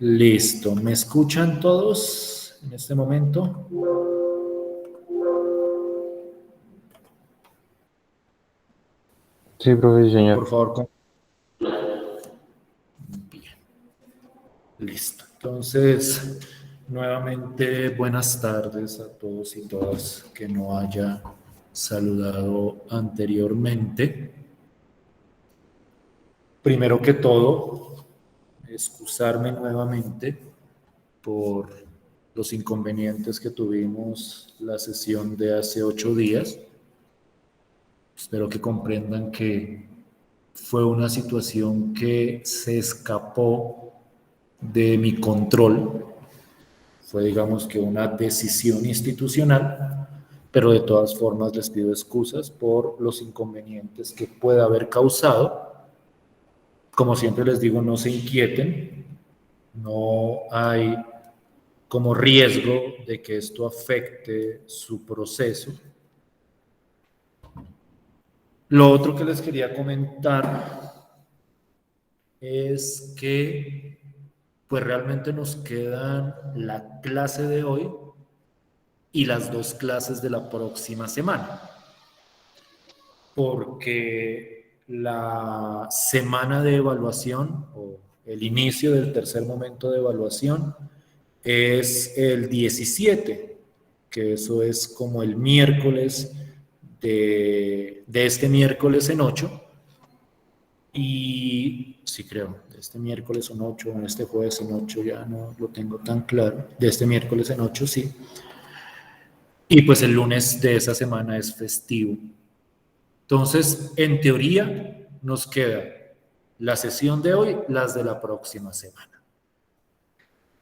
Listo, ¿me escuchan todos en este momento? Sí, profe, señor. Por favor, bien, listo. Entonces, nuevamente, buenas tardes a todos y todas que no haya saludado anteriormente. Primero que todo, excusarme nuevamente por los inconvenientes que tuvimos la sesión de hace 8 días. Espero que comprendan que fue una situación que se escapó de mi control. Fue, digamos que, una decisión institucional, pero de todas formas les pido excusas por los inconvenientes que pueda haber causado. Como siempre les digo, no se inquieten, no hay como riesgo de que esto afecte su proceso. Lo otro que les quería comentar es que pues realmente nos quedan la clase de hoy y las 2 clases de la próxima semana, porque la semana de evaluación o el inicio del tercer momento de evaluación es el 17, que eso es como el miércoles de este miércoles en 8. Y sí, creo, de este miércoles en 8, o este jueves en 8, ya no lo tengo tan claro. De este miércoles en 8, sí. Y pues el lunes de esa semana es festivo. Entonces, en teoría, nos queda la sesión de hoy, las de la próxima semana.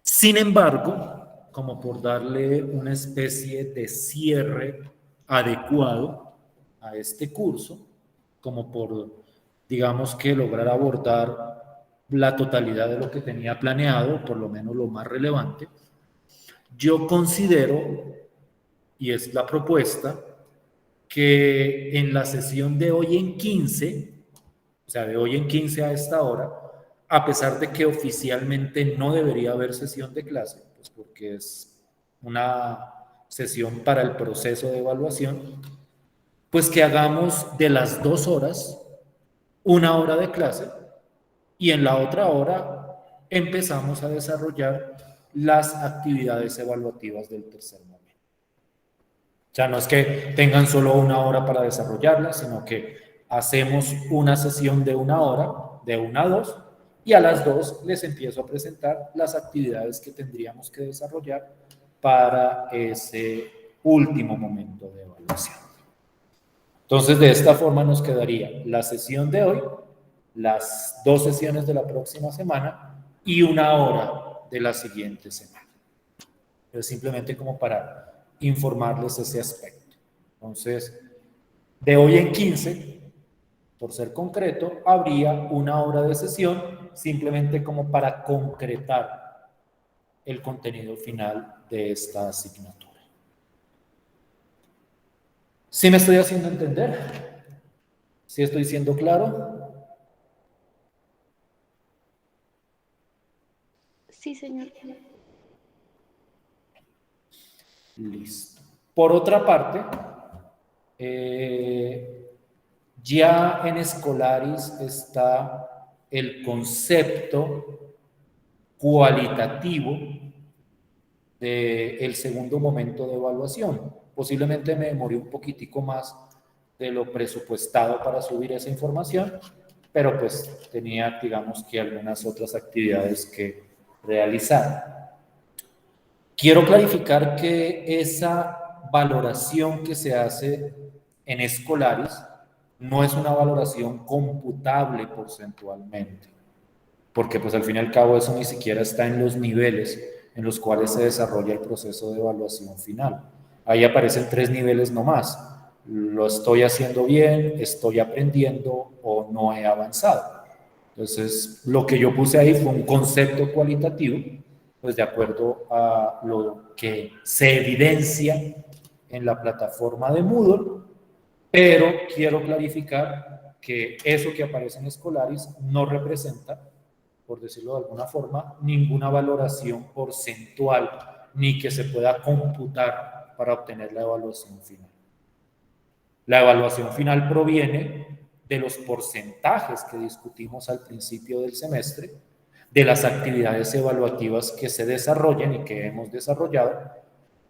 Sin embargo, como por darle una especie de cierre adecuado a este curso, como por, digamos que, lograr abordar la totalidad de lo que tenía planeado, por lo menos lo más relevante, yo considero, y es la propuesta, que en la sesión de hoy en 15, o sea, de hoy en 15 a esta hora, a pesar de que oficialmente no debería haber sesión de clase, pues porque es una sesión para el proceso de evaluación, pues que hagamos de las 2 horas 1 hora de clase y en la otra hora empezamos a desarrollar las actividades evaluativas del tercer momento. O sea, no es que tengan solo 1 hora para desarrollarlas, sino que hacemos una sesión de 1 hora, de 1 a 2, y a las 2 les empiezo a presentar las actividades que tendríamos que desarrollar para ese último momento de evaluación. Entonces, de esta forma nos quedaría la sesión de hoy, las 2 sesiones de la próxima semana y 1 hora de la siguiente semana. Es simplemente como para informarles ese aspecto. Entonces, de hoy en 15, por ser concreto, habría 1 hora de sesión, simplemente como para concretar el contenido final de esta asignatura. ¿Sí me estoy haciendo entender? ¿Sí estoy siendo claro? Sí, señor. Listo. Por otra parte, ya en Escolaris está el concepto cualitativo del segundo momento de evaluación. Posiblemente me demoré un poquitico más de lo presupuestado para subir esa información, pero pues tenía, digamos que, algunas otras actividades que realizar. Quiero clarificar que esa valoración que se hace en Escolaris no es una valoración computable porcentualmente, porque pues al fin y al cabo eso ni siquiera está en los niveles en los cuales se desarrolla el proceso de evaluación final. Ahí aparecen 3 niveles nomás. Lo estoy haciendo bien, estoy aprendiendo o no he avanzado. Entonces, lo que yo puse ahí fue un concepto cualitativo, pues de acuerdo a lo que se evidencia en la plataforma de Moodle, pero quiero clarificar que eso que aparece en Escolaris no representa por decirlo de alguna forma, ninguna valoración porcentual ni que se pueda computar para obtener la evaluación final. La evaluación final proviene de los porcentajes que discutimos al principio del semestre, de las actividades evaluativas que se desarrollan y que hemos desarrollado,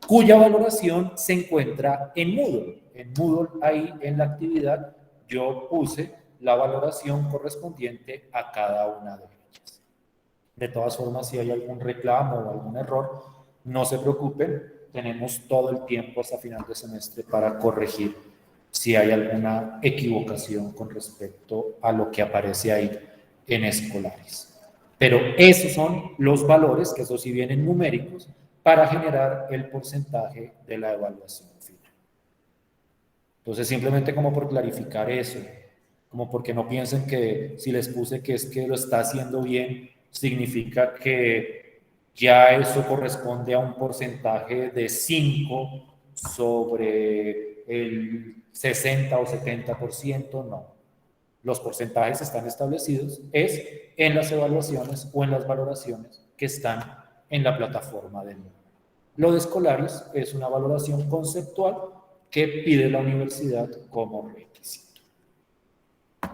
cuya valoración se encuentra en Moodle. En Moodle, ahí en la actividad, yo puse la valoración correspondiente a cada una de ellas. De todas formas, si hay algún reclamo o algún error, no se preocupen, tenemos todo el tiempo hasta final de semestre para corregir si hay alguna equivocación con respecto a lo que aparece ahí en escolares. Pero esos son los valores, que eso sí vienen numéricos, para generar el porcentaje de la evaluación final. Entonces, simplemente como por clarificar eso, como porque no piensen que si les puse que es que lo está haciendo bien, significa que ya eso corresponde a un porcentaje de 5 sobre el 60 o 70%, no. Los porcentajes están establecidos es en las evaluaciones o en las valoraciones que están en la plataforma del MOOC. Lo de escolares es una valoración conceptual que pide la universidad como requisito.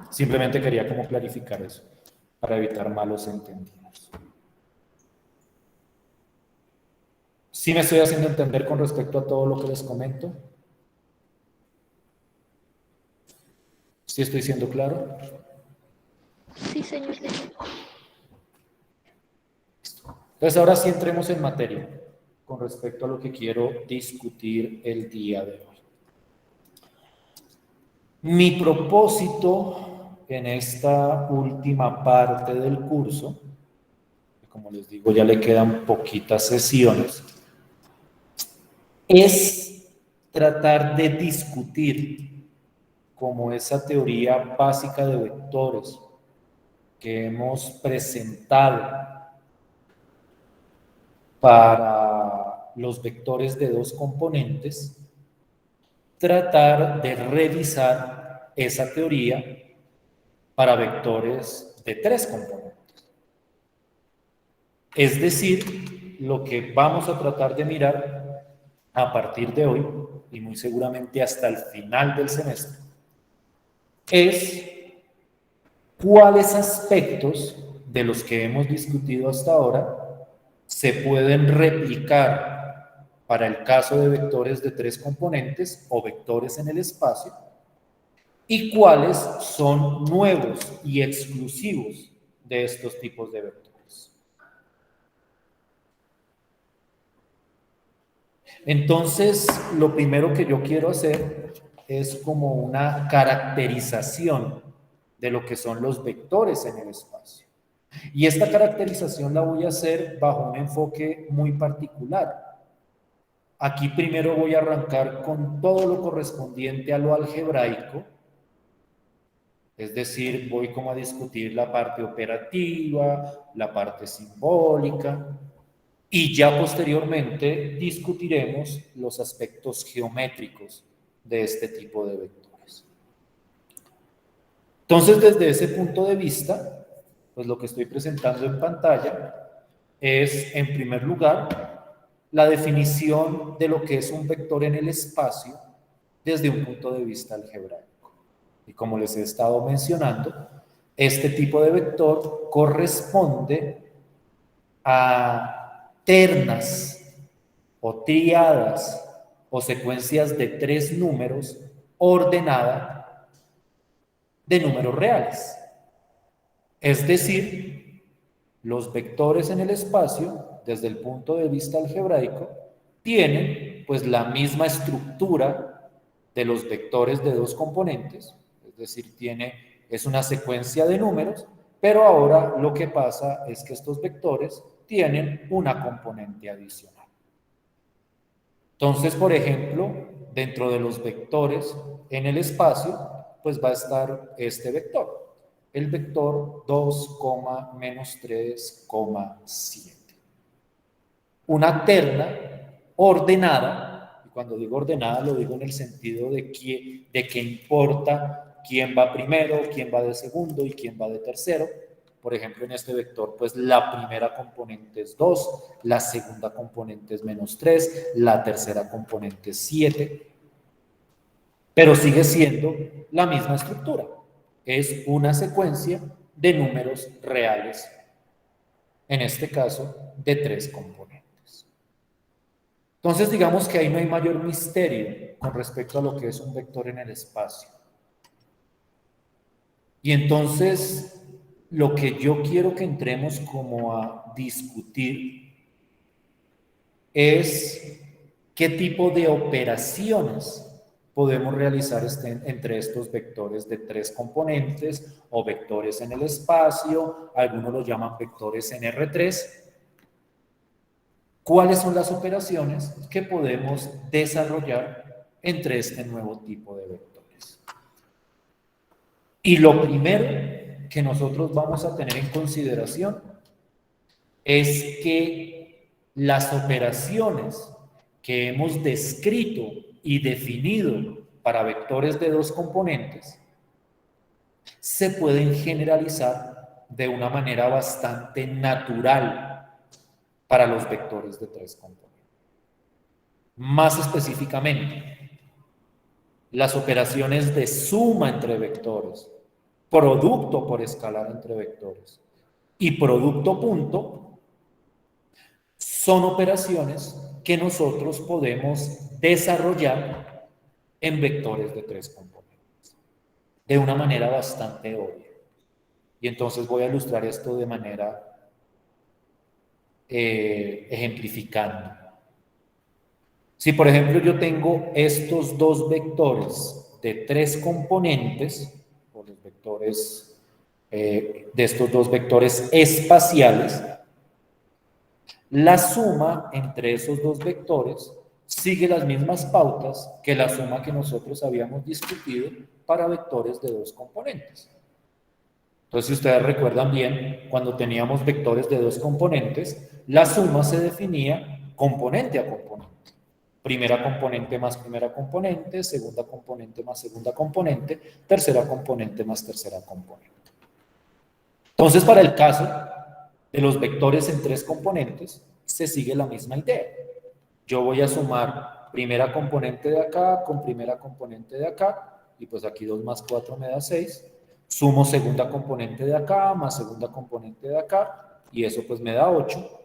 Simplemente quería como clarificar eso para evitar malos entendidos. ¿Sí me estoy haciendo entender con respecto a todo lo que les comento? ¿Sí estoy siendo claro? Sí, señor. Entonces, ahora sí entremos en materia con respecto a lo que quiero discutir el día de hoy. Mi propósito en esta última parte del curso, que como les digo ya le quedan poquitas sesiones, es tratar de discutir como esa teoría básica de vectores que hemos presentado para los vectores de dos componentes, tratar de revisar esa teoría para vectores de tres componentes. Es decir, lo que vamos a tratar de mirar a partir de hoy, y muy seguramente hasta el final del semestre, es cuáles aspectos de los que hemos discutido hasta ahora se pueden replicar para el caso de vectores de tres componentes o vectores en el espacio, y cuáles son nuevos y exclusivos de estos tipos de vectores. Entonces, lo primero que yo quiero hacer es como una caracterización de lo que son los vectores en el espacio. Y esta caracterización la voy a hacer bajo un enfoque muy particular. Aquí primero voy a arrancar con todo lo correspondiente a lo algebraico, es decir, voy como a discutir la parte operativa, la parte simbólica, y ya posteriormente discutiremos los aspectos geométricos de este tipo de vectores. Entonces, desde ese punto de vista, pues lo que estoy presentando en pantalla es, en primer lugar, la definición de lo que es un vector en el espacio desde un punto de vista algebraico. Y como les he estado mencionando, este tipo de vector corresponde a ternas o tríadas o secuencias de tres números ordenada de números reales. Es decir, los vectores en el espacio, desde el punto de vista algebraico, tienen pues la misma estructura de los vectores de dos componentes, es decir, es una secuencia de números, pero ahora lo que pasa es que estos vectores tienen una componente adicional. Entonces, por ejemplo, dentro de los vectores en el espacio, pues va a estar este vector, el vector 2, menos 3,7. Una terna ordenada, y cuando digo ordenada lo digo en el sentido de que importa quién va primero, quién va de segundo y quién va de tercero, Por ejemplo, en este vector, pues la primera componente es 2, la segunda componente es -3, la tercera componente es 7, pero sigue siendo la misma estructura. Es una secuencia de números reales, en este caso, de 3 componentes. Entonces, digamos que ahí no hay mayor misterio con respecto a lo que es un vector en el espacio. Y entonces, lo que yo quiero que entremos como a discutir es qué tipo de operaciones podemos realizar entre estos vectores de 3 componentes o vectores en el espacio, algunos lo llaman vectores en R3. ¿Cuáles son las operaciones que podemos desarrollar entre este nuevo tipo de vectores? Y lo primero que nosotros vamos a tener en consideración es que las operaciones que hemos descrito y definido para vectores de 2 componentes se pueden generalizar de una manera bastante natural para los vectores de 3 componentes. Más específicamente, las operaciones de suma entre vectores, producto por escalar entre vectores y producto punto son operaciones que nosotros podemos desarrollar en vectores de 3 componentes de una manera bastante obvia. Y entonces voy a ilustrar esto de manera ejemplificando. Si por ejemplo yo tengo estos dos vectores de 3 componentes, o los vectores de estos dos vectores espaciales, la suma entre esos dos vectores sigue las mismas pautas que la suma que nosotros habíamos discutido para vectores de 2 componentes. Entonces, si ustedes recuerdan bien, cuando teníamos vectores de 2 componentes, la suma se definía componente a componente. Primera componente más primera componente, segunda componente más segunda componente, tercera componente más tercera componente. Entonces, para el caso de los vectores en 3 componentes, se sigue la misma idea. Yo voy a sumar primera componente de acá con primera componente de acá, y pues aquí 2 más 4 me da 6. Sumo segunda componente de acá más segunda componente de acá, y eso pues me da 8.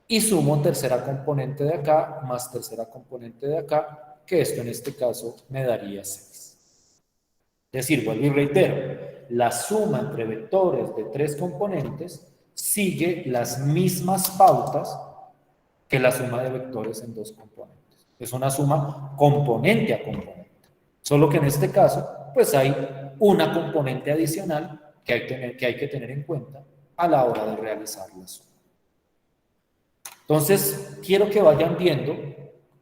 Y sumo tercera componente de acá más tercera componente de acá, que esto en este caso me daría 6. Es decir, vuelvo y reitero, la suma entre vectores de 3 componentes sigue las mismas pautas que la suma de vectores en 2 componentes. Es una suma componente a componente. Solo que en este caso, pues hay una componente adicional que hay que tener en cuenta a la hora de realizar la suma. Entonces, quiero que vayan viendo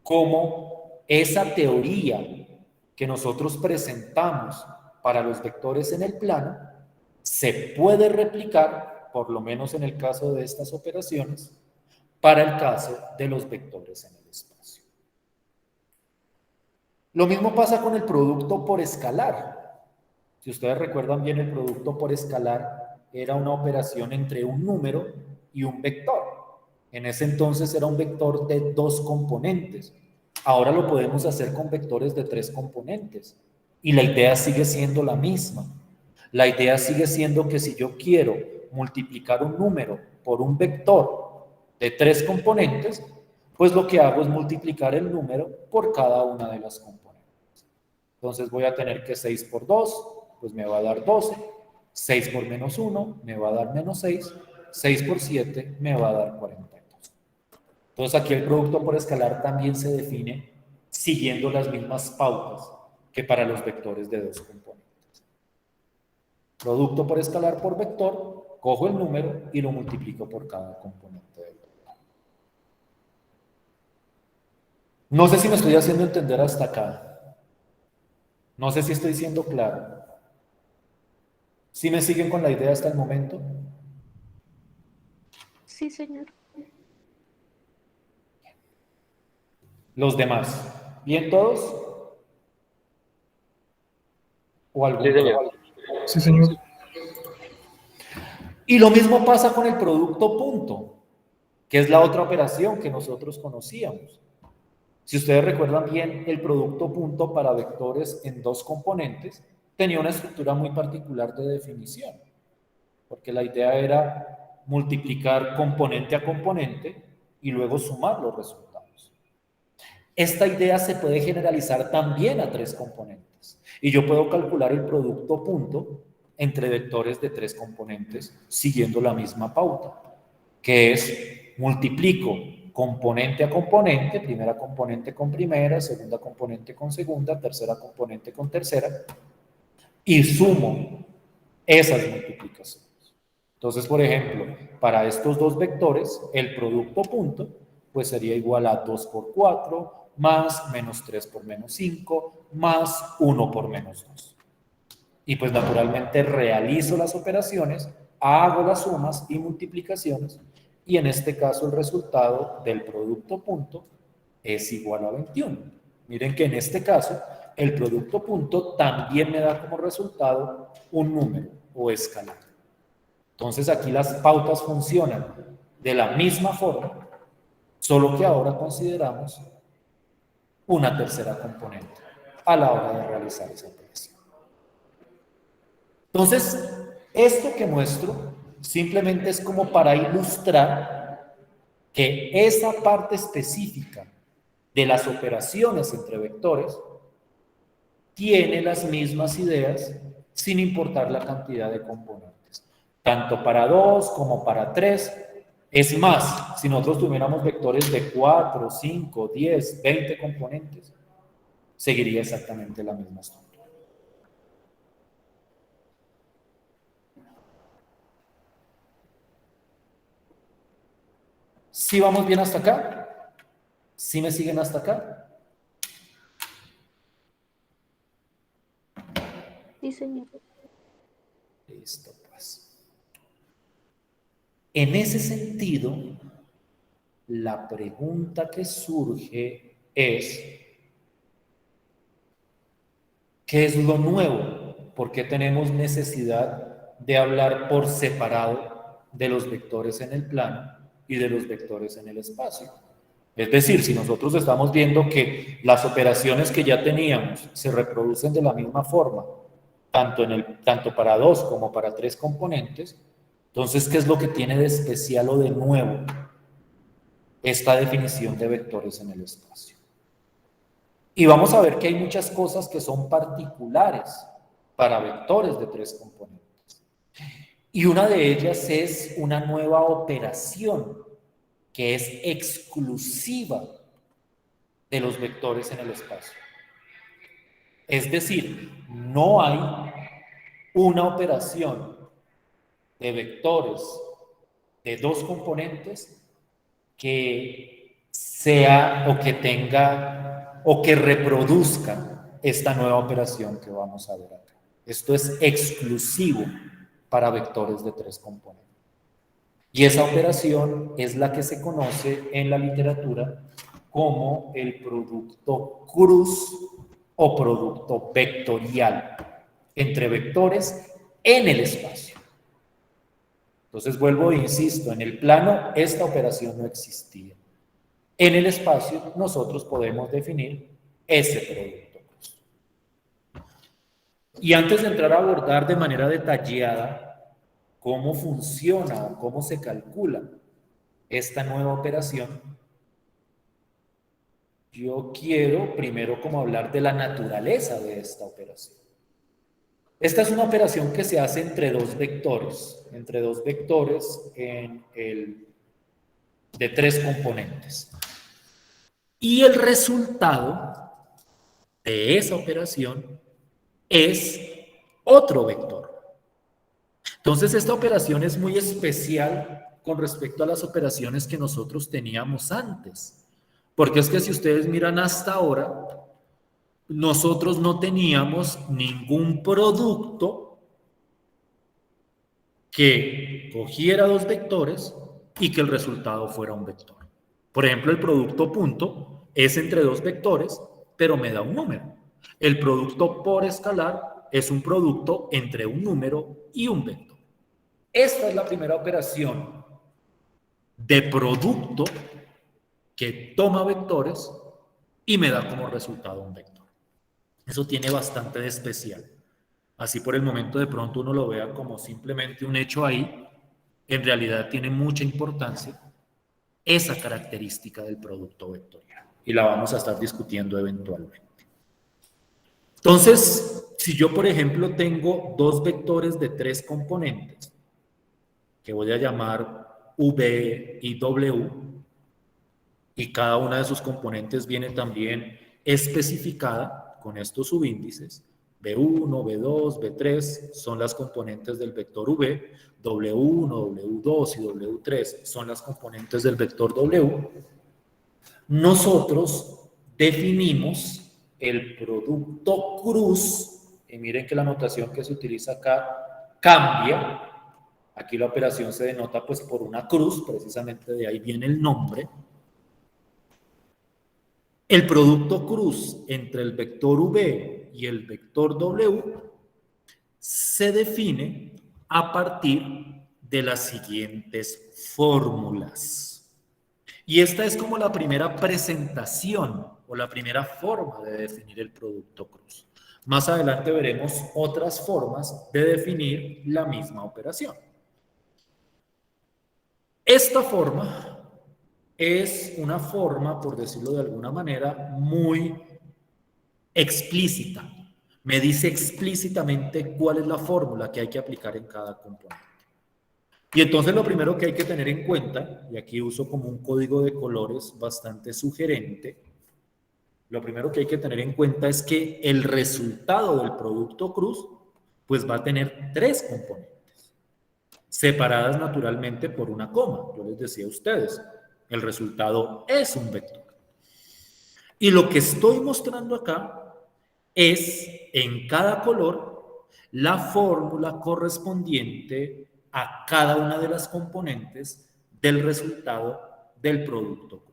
cómo esa teoría que nosotros presentamos para los vectores en el plano se puede replicar, por lo menos en el caso de estas operaciones, para el caso de los vectores en el espacio. Lo mismo pasa con el producto por escalar. Si ustedes recuerdan bien, el producto por escalar era una operación entre un número y un vector. En ese entonces era un vector de 2 componentes. Ahora lo podemos hacer con vectores de 3 componentes. Y la idea sigue siendo la misma. La idea sigue siendo que si yo quiero multiplicar un número por un vector de 3 componentes, pues lo que hago es multiplicar el número por cada una de las componentes. Entonces voy a tener que 6 por 2, pues me va a dar 12. 6 por menos 1 me va a dar menos 6. 6 por 7 me va a dar 42. Entonces aquí el producto por escalar también se define siguiendo las mismas pautas que para los vectores de 2 componentes. Producto por escalar por vector, cojo el número y lo multiplico por cada componente del vector. No sé si me estoy haciendo entender hasta acá. No sé si estoy siendo claro. ¿Sí me siguen con la idea hasta el momento? Sí, señor. Los demás. ¿Bien todos? ¿O algún Sí, señor. Sí, señor. Y lo mismo pasa con el producto punto, que es la otra operación que nosotros conocíamos. Si ustedes recuerdan bien, el producto punto para vectores en dos componentes tenía una estructura muy particular de definición, porque la idea era multiplicar componente a componente y luego sumar los resultados. Esta idea se puede generalizar también a tres componentes. Y yo puedo calcular el producto punto entre vectores de tres componentes siguiendo la misma pauta, que es multiplico componente a componente, primera componente con primera, segunda componente con segunda, tercera componente con tercera, y sumo esas multiplicaciones. Entonces, por ejemplo, para estos dos vectores, el producto punto, pues sería igual a 2 por 4, más menos 3 por menos 5, más 1 por menos 2. Y pues naturalmente realizo las operaciones, hago las sumas y multiplicaciones, y en este caso el resultado del producto punto es igual a 21. Miren que en este caso el producto punto también me da como resultado un número o escalar. Entonces aquí las pautas funcionan de la misma forma, solo que ahora consideramos una tercera componente a la hora de realizar esa operación. Entonces, esto que muestro simplemente es como para ilustrar que esa parte específica de las operaciones entre vectores tiene las mismas ideas sin importar la cantidad de componentes, tanto para 2 como para 3. Es más, si nosotros tuviéramos vectores de 4, 5, 10, 20 componentes, seguiría exactamente la misma estructura. ¿Sí vamos bien hasta acá? ¿Sí me siguen hasta acá? Sí, señor. Listo, pues. En ese sentido, la pregunta que surge es, ¿qué es lo nuevo? ¿Por qué tenemos necesidad de hablar por separado de los vectores en el plano y de los vectores en el espacio? Es decir, si nosotros estamos viendo que las operaciones que ya teníamos se reproducen de la misma forma, tanto para 2 como para 3 componentes, entonces, ¿qué es lo que tiene de especial o de nuevo esta definición de vectores en el espacio? Y vamos a ver que hay muchas cosas que son particulares para vectores de 3 componentes. Y una de ellas es una nueva operación que es exclusiva de los vectores en el espacio. Es decir, no hay una operación de vectores de 2 componentes que sea o que tenga o que reproduzca esta nueva operación que vamos a ver acá. Esto es exclusivo para vectores de 3 componentes. Y esa operación es la que se conoce en la literatura como el producto cruz o producto vectorial entre vectores en el espacio. Entonces vuelvo e insisto, en el plano esta operación no existía. En el espacio nosotros podemos definir ese producto cruz. Y antes de entrar a abordar de manera detallada cómo funciona o cómo se calcula esta nueva operación, yo quiero primero como hablar de la naturaleza de esta operación. Esta es una operación que se hace entre dos vectores de 3 componentes. Y el resultado de esa operación es otro vector. Entonces, esta operación es muy especial con respecto a las operaciones que nosotros teníamos antes. Porque es que si ustedes miran hasta ahora, nosotros no teníamos ningún producto que cogiera 2 vectores y que el resultado fuera un vector. Por ejemplo, el producto punto es entre 2 vectores, pero me da un número. El producto por escalar es un producto entre un número y un vector. Esta es la primera operación de producto que toma vectores y me da como resultado un vector. Eso tiene bastante de especial. Así por el momento de pronto uno lo vea como simplemente un hecho ahí, en realidad tiene mucha importancia esa característica del producto vectorial. Y la vamos a estar discutiendo eventualmente. Entonces, si yo, por ejemplo, tengo dos vectores de 3 componentes, que voy a llamar V y W, y cada una de sus componentes viene también especificada con estos subíndices, B1, B2, B3 son las componentes del vector V, W1, W2 y W3 son las componentes del vector W. Nosotros definimos el producto cruz, y miren que la notación que se utiliza acá cambia. Aquí la operación se denota pues por una cruz, precisamente de ahí viene el nombre. El producto cruz entre el vector V y el vector W se define a partir de las siguientes fórmulas. Y esta es como la primera presentación o la primera forma de definir el producto cruz. Más adelante veremos otras formas de definir la misma operación. Esta forma es una forma, por decirlo de alguna manera, muy explícita. Me dice explícitamente cuál es la fórmula que hay que aplicar en cada componente. Y entonces lo primero que hay que tener en cuenta, y aquí uso como un código de colores bastante sugerente, lo primero que hay que tener en cuenta es que el resultado del producto cruz pues va a tener 3 componentes, separadas naturalmente por una coma. Yo les decía a ustedes, el resultado es un vector. Y lo que estoy mostrando acá es en cada color la fórmula correspondiente a cada una de las componentes del resultado del producto cruz.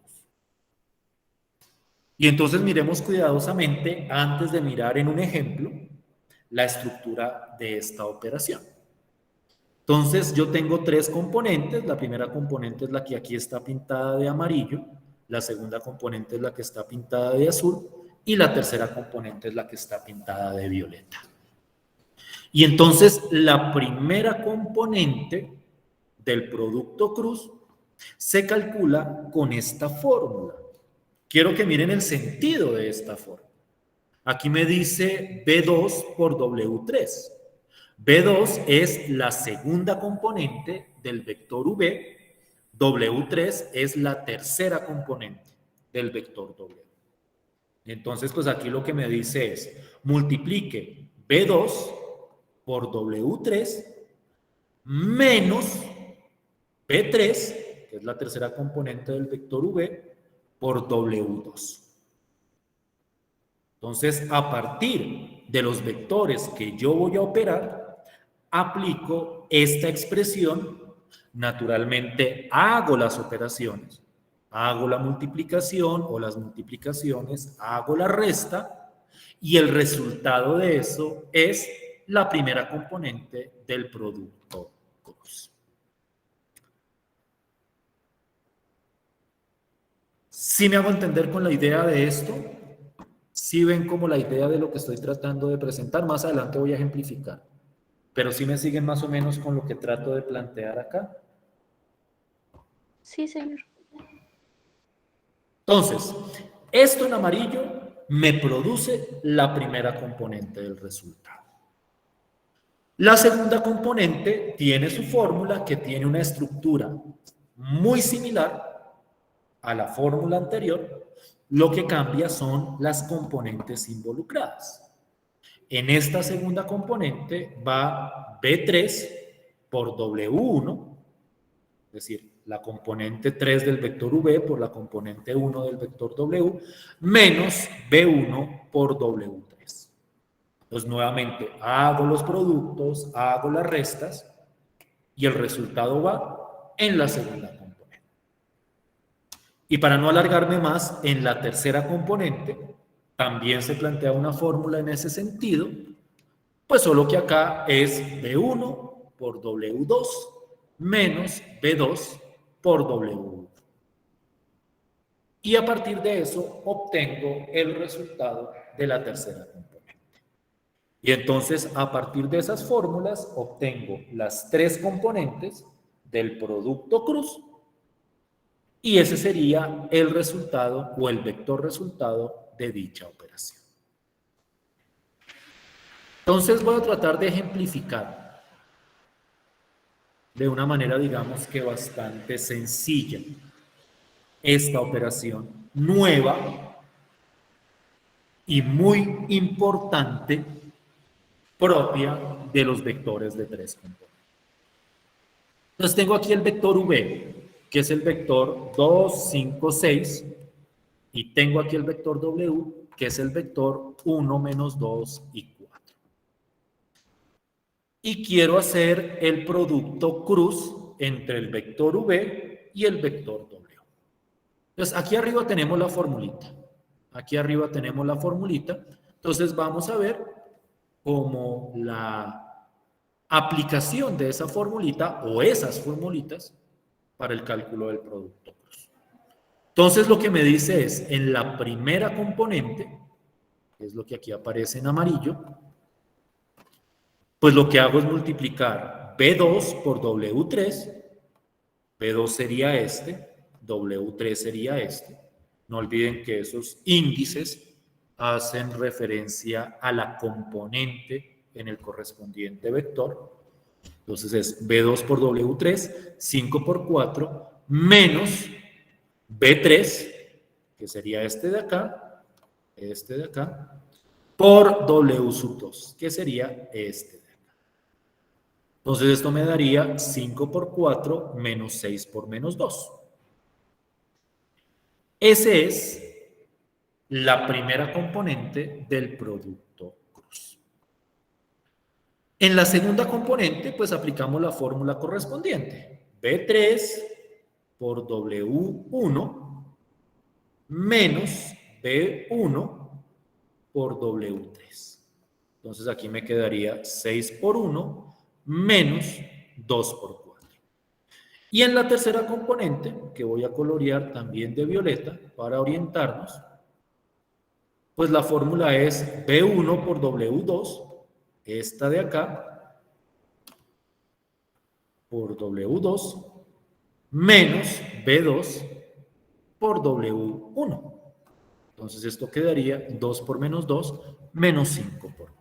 Y entonces miremos cuidadosamente, antes de mirar en un ejemplo, la estructura de esta operación. Entonces yo tengo 3 componentes. La primera componente es la que aquí está pintada de amarillo, la segunda componente es la que está pintada de azul y la tercera componente es la que está pintada de violeta. Y entonces la primera componente del producto cruz se calcula con esta fórmula. Quiero que miren el sentido de esta fórmula. Aquí me dice B2 por W3. B2 es la segunda componente del vector V, W3 es la tercera componente del vector W. Entonces, pues aquí lo que me dice es, multiplique B2 por W3 menos B3, que es la tercera componente del vector V, por W2. Entonces, a partir de los vectores que yo voy a operar, aplico esta expresión, naturalmente hago las operaciones, hago la multiplicación o las multiplicaciones, hago la resta y el resultado de eso es la primera componente del producto cruz. ¿Sí me hago entender con la idea de esto? ¿Sí ven como la idea de lo que estoy tratando de presentar? Más adelante voy a ejemplificar. Pero sí me siguen más o menos con lo que trato de plantear acá. Sí, señor. Entonces, esto en amarillo me produce la primera componente del resultado. La segunda componente tiene su fórmula que tiene una estructura muy similar a la fórmula anterior. Lo que cambia son las componentes involucradas. En esta segunda componente va B3 por W1, es decir, la componente 3 del vector V por la componente 1 del vector W, menos B1 por W3. Entonces, nuevamente, hago los productos, hago las restas, y el resultado va en la segunda componente. Y para no alargarme más, en la tercera componente también se plantea una fórmula en ese sentido, pues solo que acá es B1 por W2 menos B2 por W1. Y a partir de eso obtengo el resultado de la tercera componente. Y entonces a partir de esas fórmulas obtengo las tres componentes del producto cruz y ese sería el resultado o el vector resultado de dicha operación. Entonces voy a tratar de ejemplificar de una manera, digamos que bastante sencilla, esta operación nueva y muy importante propia de los vectores de tres componentes. Entonces tengo aquí el vector V, que es el vector 2, 5, 6, y tengo aquí el vector W, que es el vector 1, menos 2 y 4. Y quiero hacer el producto cruz entre el vector V y el vector W. Entonces, aquí arriba tenemos la formulita. Aquí arriba tenemos la formulita. Entonces, vamos a ver cómo la aplicación de esa formulita o esas formulitas para el cálculo del producto cruz. Entonces, lo que me dice es, en la primera componente, que es lo que aquí aparece en amarillo, pues lo que hago es multiplicar B2 por W3. B2 sería este, W3 sería este. No olviden que esos índices hacen referencia a la componente en el correspondiente vector. Entonces es B2 por W3, 5 por 4, menos B3, que sería este de acá, por W sub 2, que sería este de acá. Entonces esto me daría 5 por 4 menos 6 por menos 2. Ese es la primera componente del producto cruz. En la segunda componente, pues aplicamos la fórmula correspondiente. B3 por W1 menos B1 por W3. Entonces aquí me quedaría 6 por 1 menos 2 por 4. Y en la tercera componente, que voy a colorear también de violeta para orientarnos, pues la fórmula es B1 por W2, esta de acá, por W2, menos B2 por W1. Entonces esto quedaría 2 por menos 2, menos 5 por 1.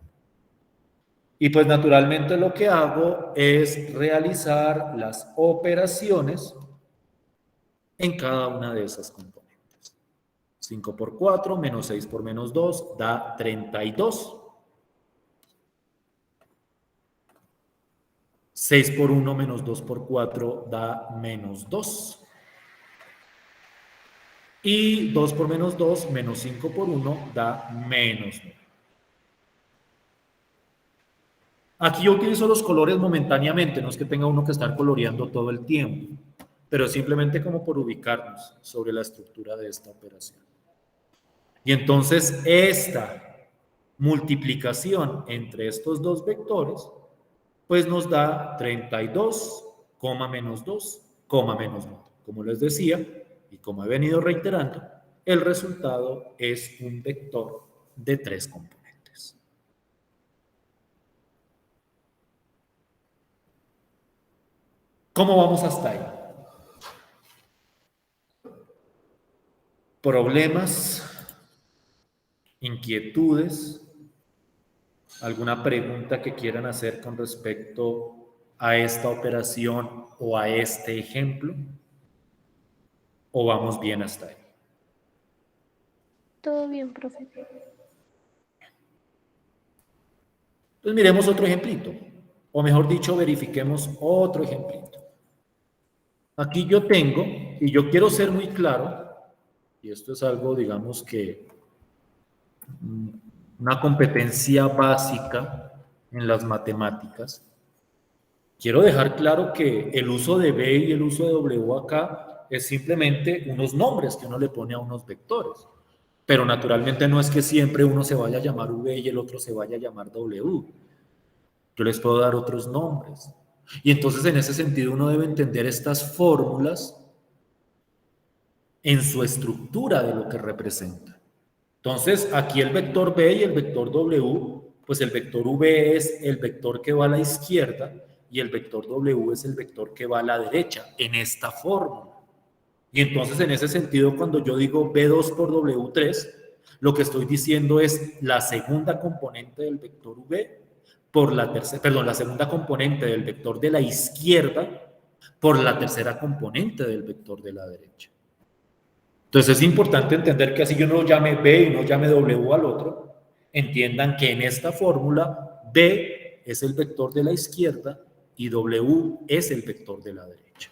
Y pues naturalmente lo que hago es realizar las operaciones en cada una de esas componentes. 5 por 4 menos 6 por menos 2 da 32. 6 por 1 menos 2 por 4 da menos 2. Y 2 por menos 2 menos 5 por 1 da menos 9. Aquí yo utilizo los colores momentáneamente, no es que tenga uno que estar coloreando todo el tiempo, pero simplemente como por ubicarnos sobre la estructura de esta operación. Y entonces esta multiplicación entre estos dos vectores, pues nos da 32, menos 2, menos 9. Como les decía, y como he venido reiterando, el resultado es un vector de tres componentes. ¿Cómo vamos hasta ahí? ¿Problemas? ¿Inquietudes? ¿Alguna pregunta que quieran hacer con respecto a esta operación o a este ejemplo? ¿O vamos bien hasta ahí? Todo bien, profe. Entonces miremos otro ejemplito. O mejor dicho, verifiquemos otro ejemplito. Aquí yo tengo, y yo quiero ser muy claro, y esto es algo, digamos que una competencia básica en las matemáticas. Quiero dejar claro que el uso de B y el uso de W acá es simplemente unos nombres que uno le pone a unos vectores. Pero naturalmente no es que siempre uno se vaya a llamar V y el otro se vaya a llamar W. Yo les puedo dar otros nombres. Y entonces en ese sentido uno debe entender estas fórmulas en su estructura de lo que representa. Entonces aquí el vector B y el vector W, pues el vector V es el vector que va a la izquierda y el vector W es el vector que va a la derecha en esta fórmula. Y entonces en ese sentido cuando yo digo B2 por W3, lo que estoy diciendo es la segunda componente del vector V por la tercera, perdón, la segunda componente del vector de la izquierda por la tercera componente del vector de la derecha. Entonces es importante entender que así yo no llame B y no llame W al otro, entiendan que en esta fórmula B es el vector de la izquierda y W es el vector de la derecha.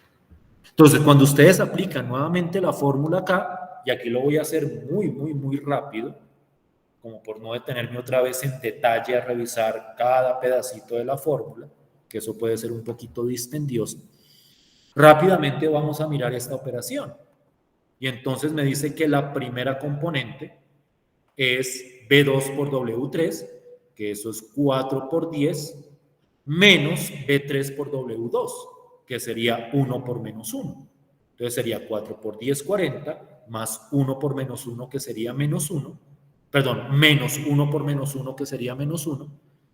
Entonces cuando ustedes aplican nuevamente la fórmula acá, y aquí lo voy a hacer muy rápido, como por no detenerme otra vez en detalle a revisar cada pedacito de la fórmula, que eso puede ser un poquito dispendioso, rápidamente vamos a mirar esta operación. Y entonces me dice que la primera componente es B2 por W3, que eso es 4 por 10, menos B3 por W2, que sería 1 por menos 1. Entonces sería 4 por 10, 40, más 1 por menos 1, que sería menos 1. Perdón, menos 1 por menos 1, que sería menos 1.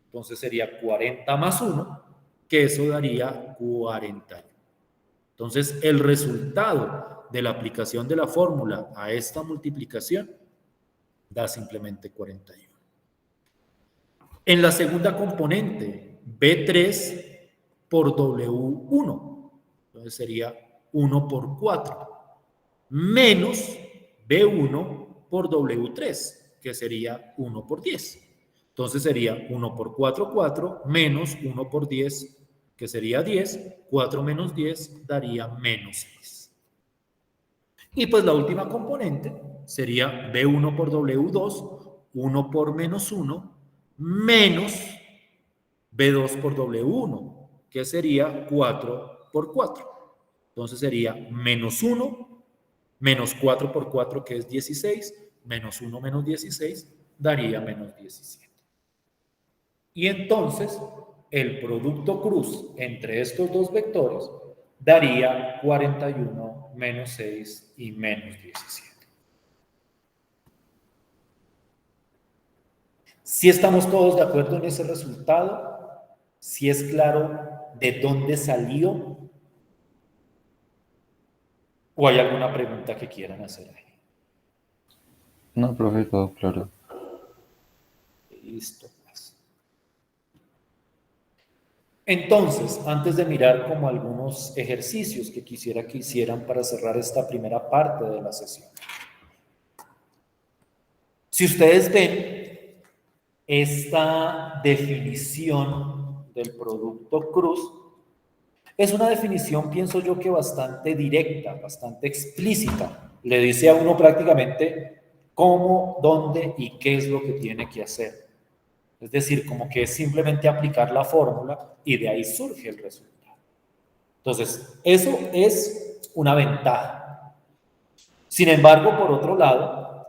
Entonces sería 40 más 1, que eso daría 41. Entonces, el resultado de la aplicación de la fórmula a esta multiplicación da simplemente 41. En la segunda componente, B3 por W1, entonces sería 1 por 4, menos B1 por W3, que sería 1 por 10. Entonces sería 1 por 4, 4, menos 1 por 10, que sería 10, 4 menos 10 daría menos 10. Y pues la última componente sería B1 por W2, 1 por menos 1, menos B2 por W1, que sería 4 por 4. Entonces sería menos 1, menos 4 por 4, que es 16, menos 1 menos 16, daría menos 17. Y entonces el producto cruz entre estos dos vectores daría 41 menos 6 y menos 17. Si estamos todos de acuerdo en ese resultado, si es claro de dónde salió, o hay alguna pregunta que quieran hacer ahí. No, profe, todo claro. Listo. Entonces, antes de mirar como algunos ejercicios que quisiera que hicieran para cerrar esta primera parte de la sesión. Si ustedes ven esta definición del producto cruz, es una definición, pienso yo, que bastante directa, bastante explícita. Le dice a uno prácticamente cómo, dónde y qué es lo que tiene que hacer. Es decir, como que es simplemente aplicar la fórmula y de ahí surge el resultado. Entonces, eso es una ventaja. Sin embargo, por otro lado,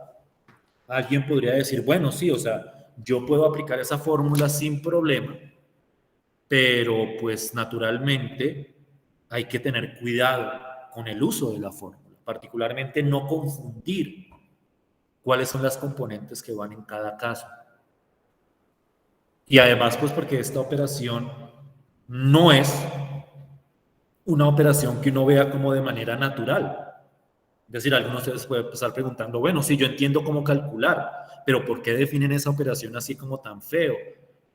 alguien podría decir, bueno, sí, o sea, yo puedo aplicar esa fórmula sin problema, pero pues naturalmente hay que tener cuidado con el uso de la fórmula, particularmente no confundir cuáles son las componentes que van en cada caso. Y además, pues porque esta operación no es una operación que uno vea como de manera natural. Es decir, algunos de ustedes pueden estar preguntando, bueno, sí, yo entiendo cómo calcular, pero ¿por qué definen esa operación así como tan feo?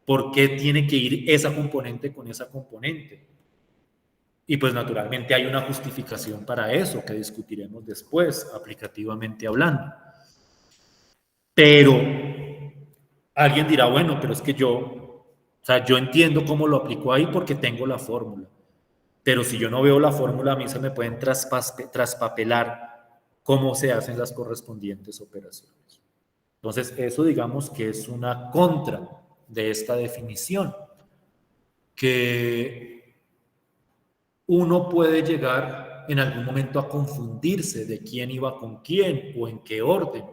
¿Por qué tiene que ir esa componente con esa componente? Y pues naturalmente hay una justificación para eso que discutiremos después, aplicativamente hablando. Pero alguien dirá, bueno, pero es que yo entiendo cómo lo aplico ahí porque tengo la fórmula. Pero si yo no veo la fórmula, a mí se me pueden traspapelar cómo se hacen las correspondientes operaciones. Entonces, eso digamos que es una contra de esta definición, que uno puede llegar en algún momento a confundirse de quién iba con quién o en qué orden.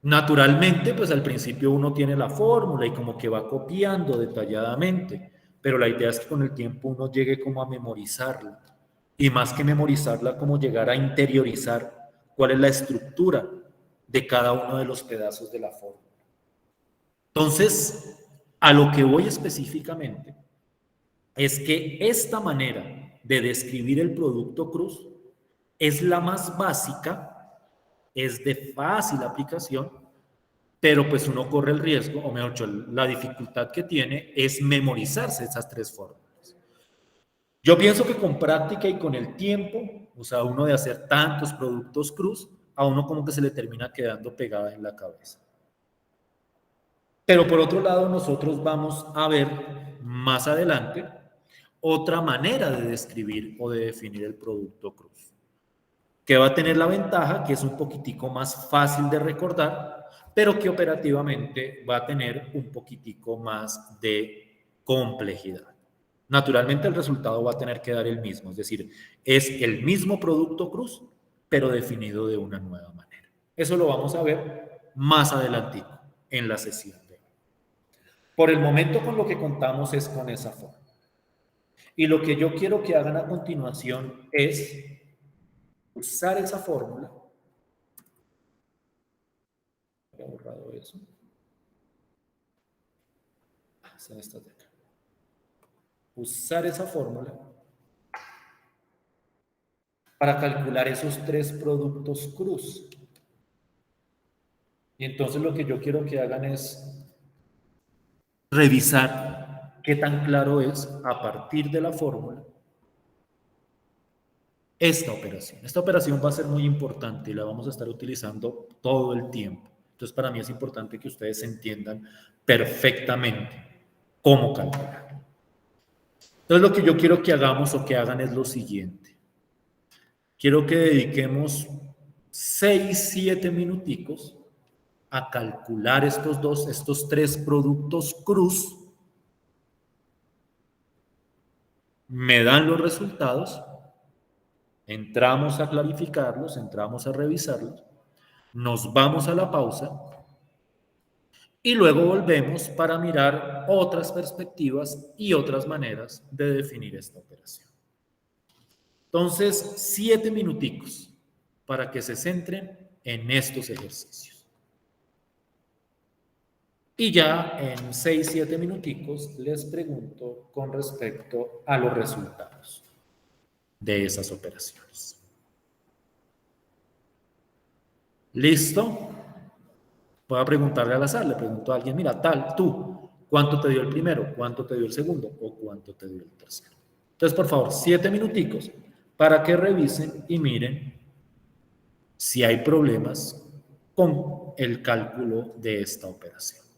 Naturalmente, pues al principio uno tiene la fórmula y como que va copiando detalladamente, pero la idea es que con el tiempo uno llegue como a memorizarla, y más que memorizarla, como llegar a interiorizar cuál es la estructura de cada uno de los pedazos de la fórmula. Entonces, a lo que voy específicamente es que esta manera de describir el producto cruz es la más básica, es de fácil aplicación, pero pues uno corre el riesgo, o mejor dicho, la dificultad que tiene es memorizarse esas tres fórmulas. Yo pienso que con práctica y con el tiempo, o sea, uno de hacer tantos productos cruz, a uno como que se le termina quedando pegada en la cabeza. Pero por otro lado, nosotros vamos a ver más adelante otra manera de describir o de definir el producto cruz, que va a tener la ventaja que es un poquitico más fácil de recordar, pero que operativamente va a tener un poquitico más de complejidad. Naturalmente el resultado va a tener que dar el mismo, es decir, es el mismo producto cruz, pero definido de una nueva manera. Eso lo vamos a ver más adelantito en la sesión de hoy. Por el momento con lo que contamos es con esa forma. Y lo que yo quiero que hagan a continuación es usar esa fórmula. He borrado eso. Esta de acá. Usar esa fórmula para calcular esos tres productos cruz. Y entonces lo que yo quiero que hagan es revisar qué tan claro es a partir de la fórmula esta operación. Esta operación va a ser muy importante y la vamos a estar utilizando todo el tiempo. Entonces, para mí es importante que ustedes entiendan perfectamente cómo calcular. Entonces, lo que yo quiero que hagamos o que hagan es lo siguiente. Quiero que dediquemos 6, 7 minuticos a calcular estos tres productos cruz. Me dan los resultados, entramos a clarificarlos, entramos a revisarlos, nos vamos a la pausa y luego volvemos para mirar otras perspectivas y otras maneras de definir esta operación. Entonces, 7 minuticos para que se centren en estos ejercicios. Y ya en 6, 7 minuticos les pregunto con respecto a los resultados de esas operaciones. ¿Listo? Voy a preguntarle al azar, le pregunto a alguien, mira, tal, tú, ¿cuánto te dio el primero? ¿Cuánto te dio el segundo? ¿O cuánto te dio el tercero? Entonces, por favor, 7 minuticos para que revisen y miren si hay problemas con el cálculo de esta operación.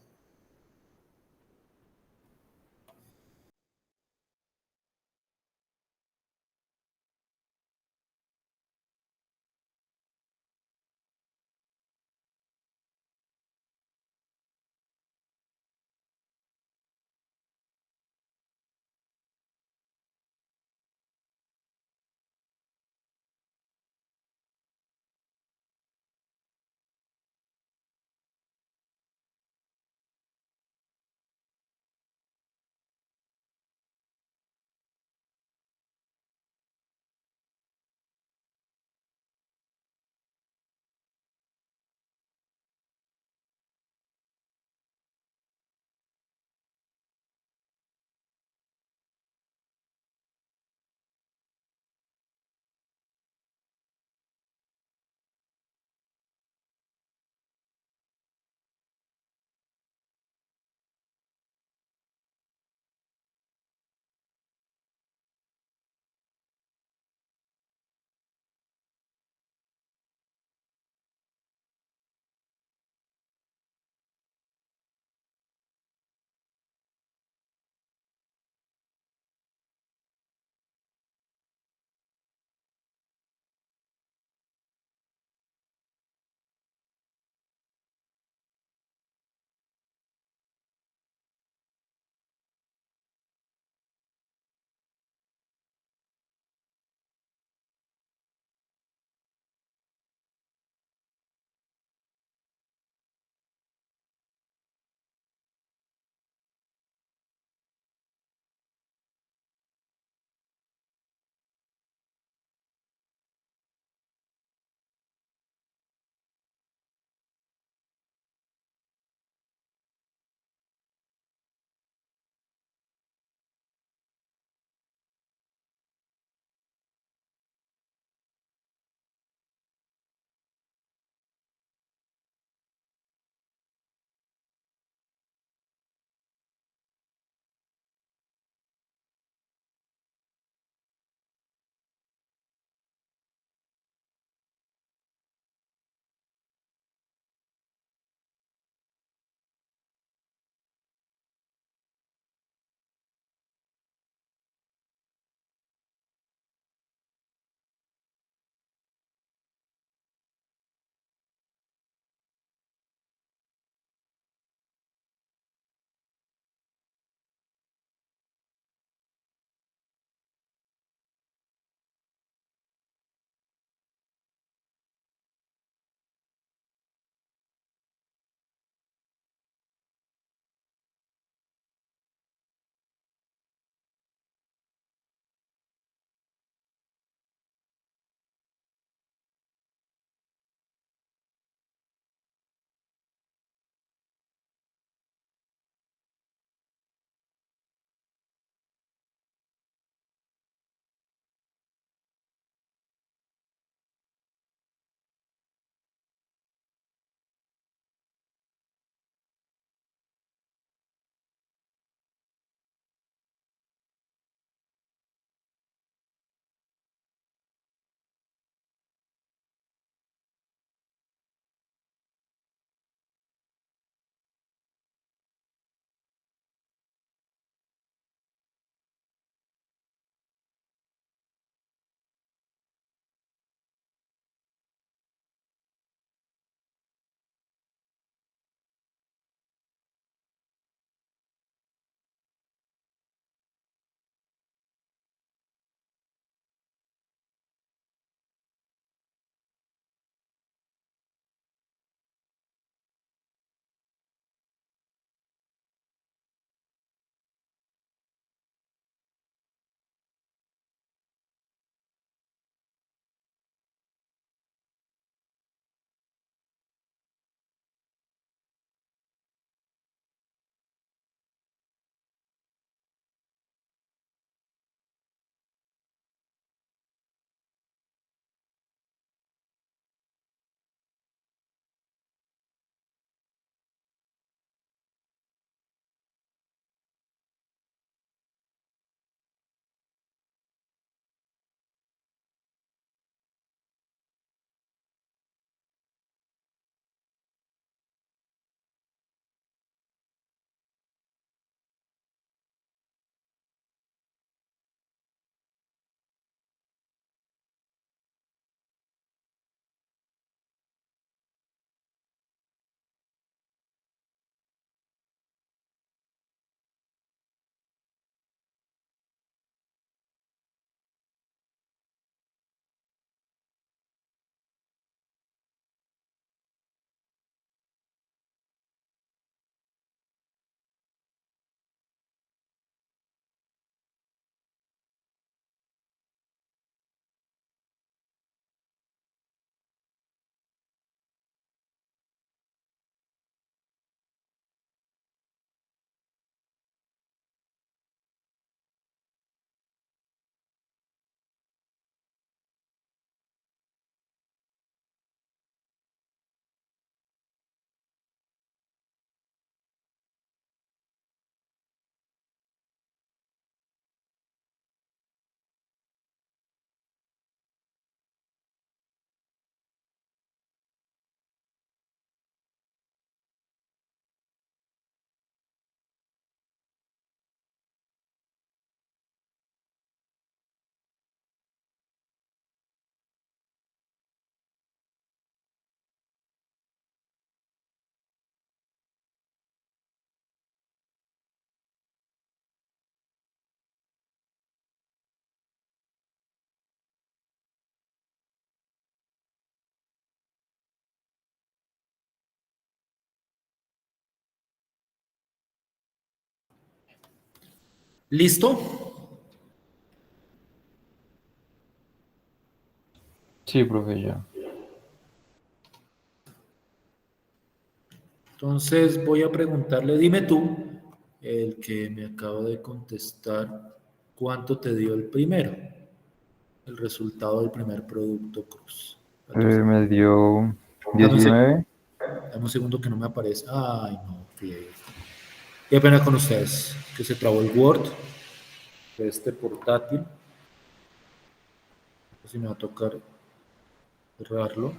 ¿Listo? Sí, profe, ya. Entonces voy a preguntarle, dime tú, el que me acabo de contestar, ¿cuánto te dio el primero? El resultado del primer producto cruz. Me dio Dame un segundo, 19. dame un segundo que no me aparece. Ay, no, qué pena con ustedes, que se trabó el Word de este portátil. Si me va a tocar cerrarlo.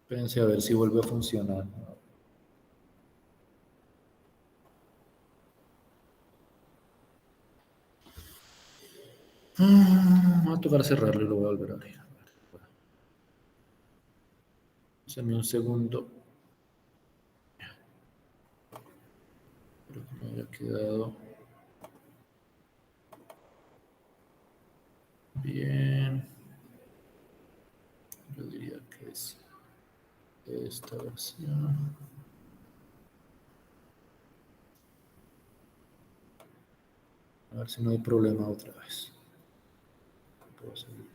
Espérense a ver si vuelve a funcionar. Me va a tocar cerrarlo y lo voy a volver a abrir. Dame un segundo. Espero que me haya quedado bien. Yo diría que es esta versión. A ver si no hay problema otra vez. Puedo seguir.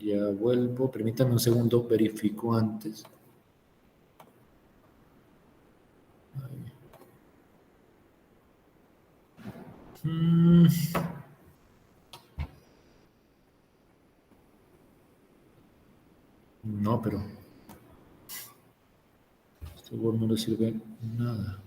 Ya vuelvo. Permítame un segundo. Verifico antes. Ahí. No, pero este Word no le sirve nada.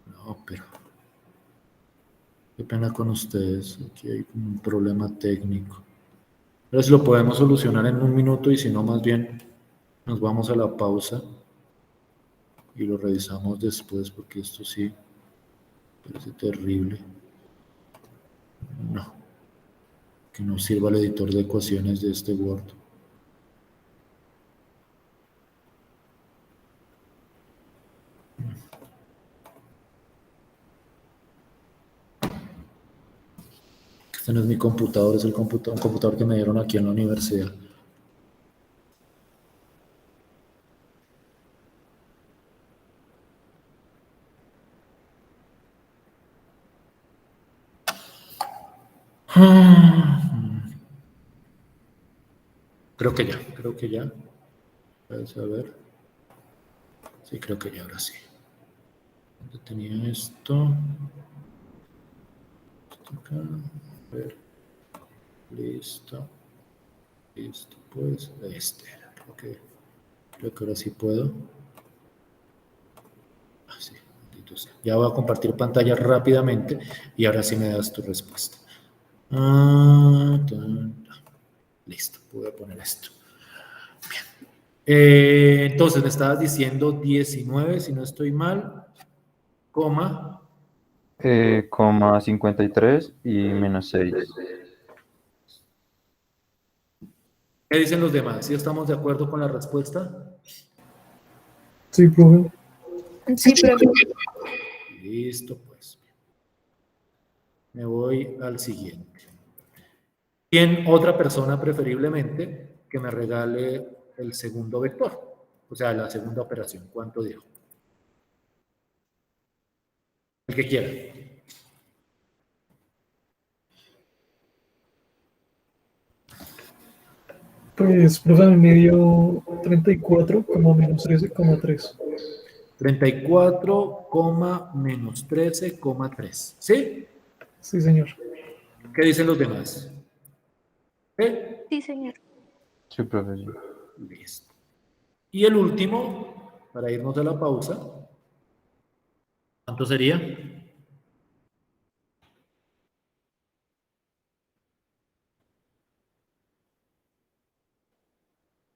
No, pero qué pena con ustedes. Aquí hay un problema técnico. Pero si lo podemos solucionar en un minuto y si no, más bien nos vamos a la pausa y lo revisamos después porque esto sí parece terrible. No, que no sirva el editor de ecuaciones de este Word. Este no es mi computador, es el computador, un computador que me dieron aquí en la universidad. Creo que ya. Vamos a ver. Sí, creo que ya, ahora sí. ¿Dónde tenía esto? Esto acá. A ver. Listo. Listo, pues. Este. Creo que ahora sí puedo. Ah, sí, maldito sea. Ya voy a compartir pantalla rápidamente y ahora sí me das tu respuesta. Listo, voy a poner esto. Entonces me estabas diciendo 19, si no estoy mal, coma. Coma 53 y menos 6. ¿Qué dicen los demás? ¿Sí estamos de acuerdo con la respuesta? Sí, profe. Sí, profe. Listo, pues. Me voy al siguiente. ¿Quién otra persona preferiblemente que me regale el segundo vector? O sea, la segunda operación. ¿Cuánto dijo? El que quiera. Pues, profe, en medio 34, como menos 13,3. 34, menos 13,3. ¿Sí? Sí, señor. ¿Qué dicen los demás? ¿Sí? Sí, señor. Sí, profe, sí. Listo. Y el último, para irnos a la pausa, ¿cuánto sería?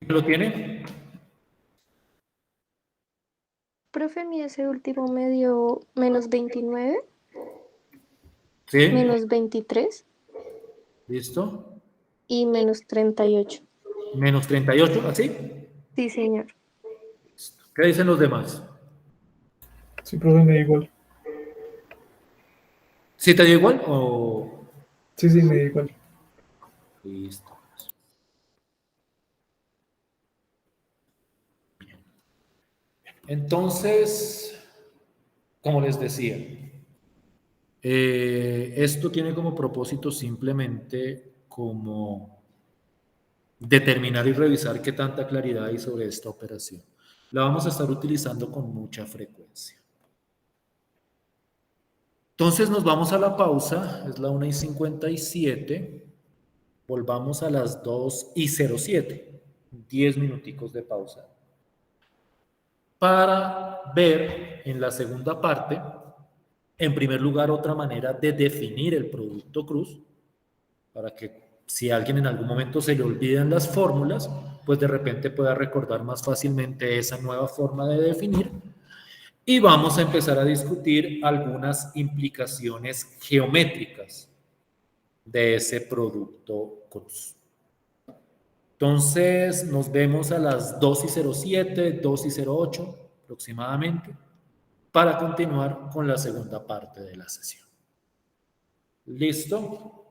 ¿Lo tiene? Profe, profe, mi ese último me dio -29, ¿Sí? -23 ¿Listo? y -38. -38, ¿así? Sí, señor. ¿Qué dicen los demás? Sí, profe, me da igual. ¿Sí te dio igual o...? Sí, sí, me da igual. Listo. Entonces, como les decía, esto tiene como propósito simplemente como determinar y revisar qué tanta claridad hay sobre esta operación. La vamos a estar utilizando con mucha frecuencia. Entonces nos vamos a la pausa, es la 1:57. Volvamos a las 2:07, 10 minuticos de pausa, para ver en la segunda parte, en primer lugar, otra manera de definir el producto cruz, para que si a alguien en algún momento se le olvidan las fórmulas, pues de repente pueda recordar más fácilmente esa nueva forma de definir. Y vamos a empezar a discutir algunas implicaciones geométricas de ese producto cruz. Entonces nos vemos a las 2:07, 2:08 aproximadamente, para continuar con la segunda parte de la sesión. ¿Listo?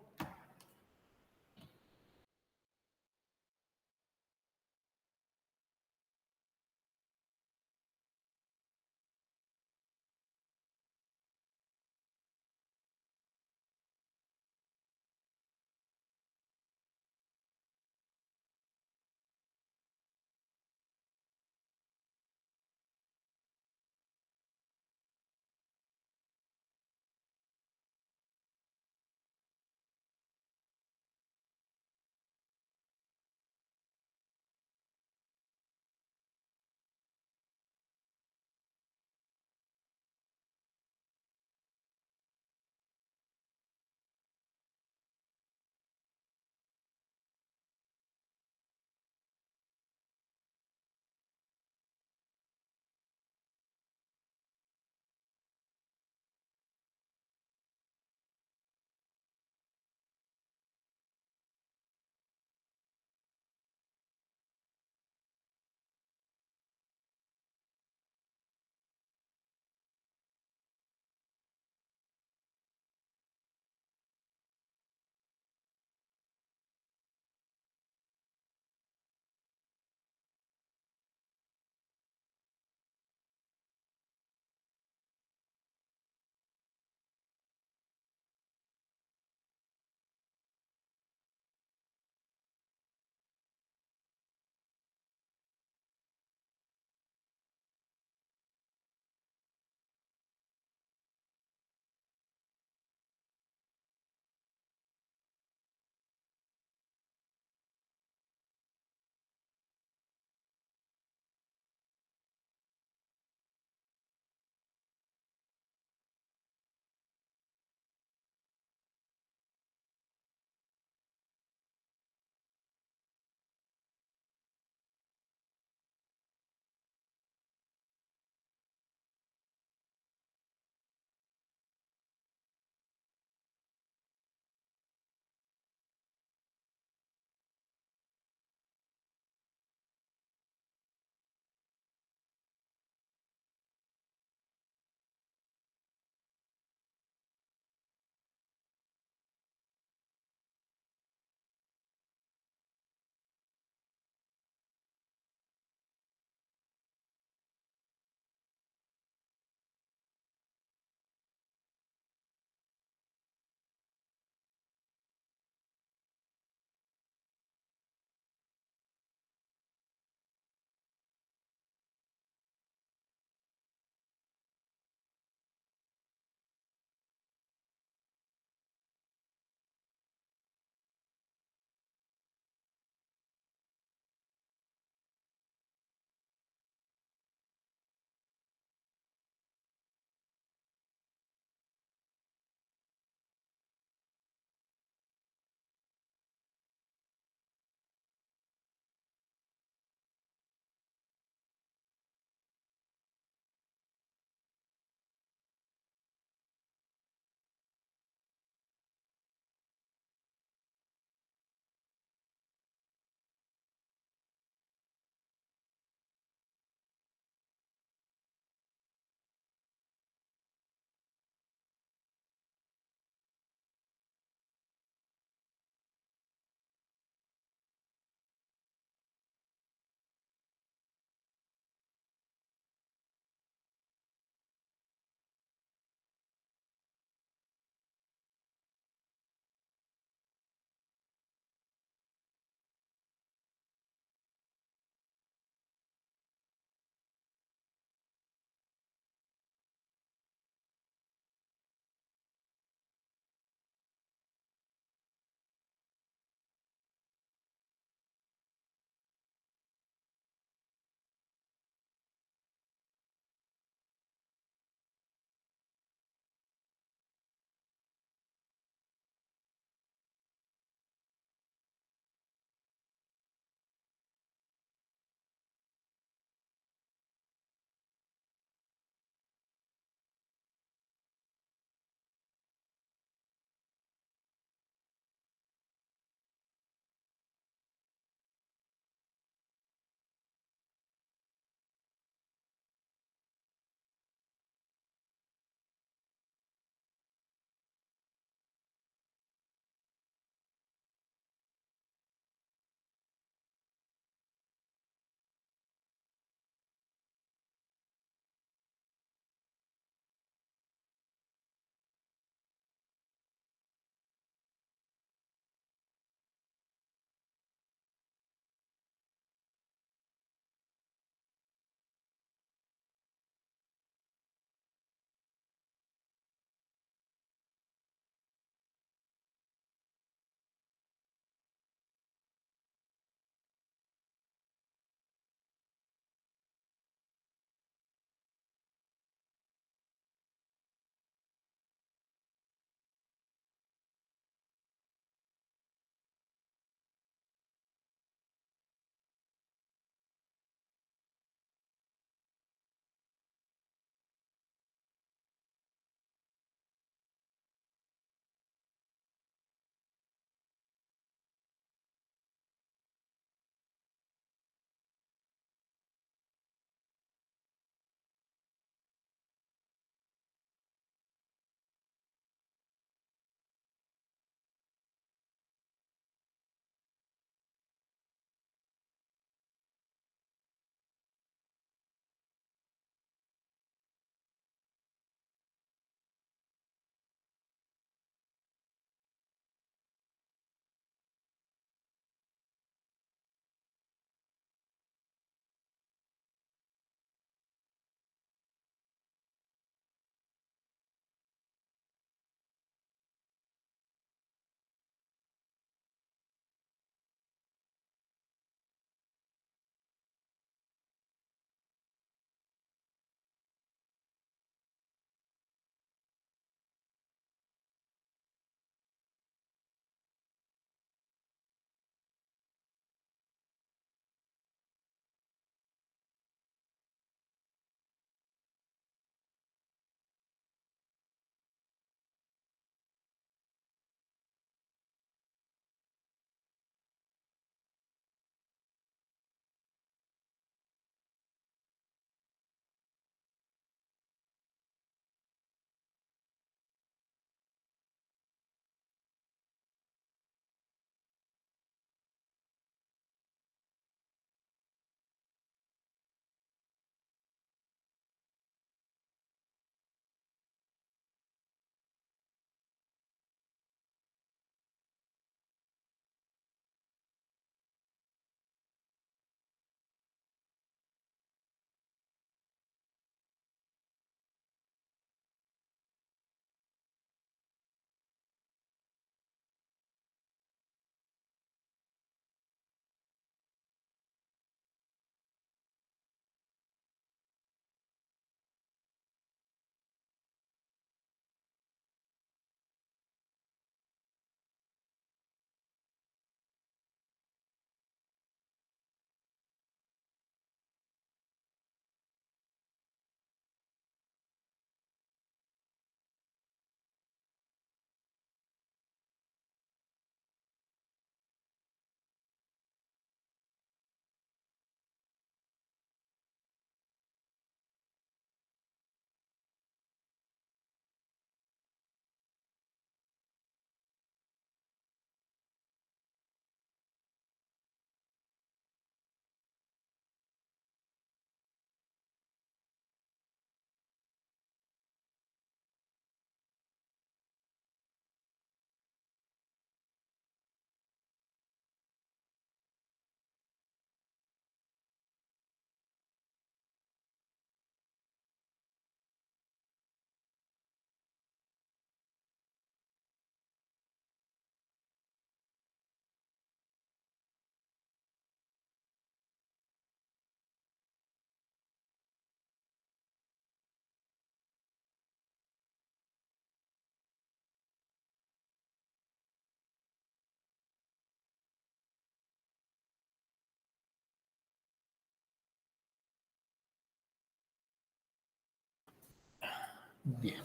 Bien.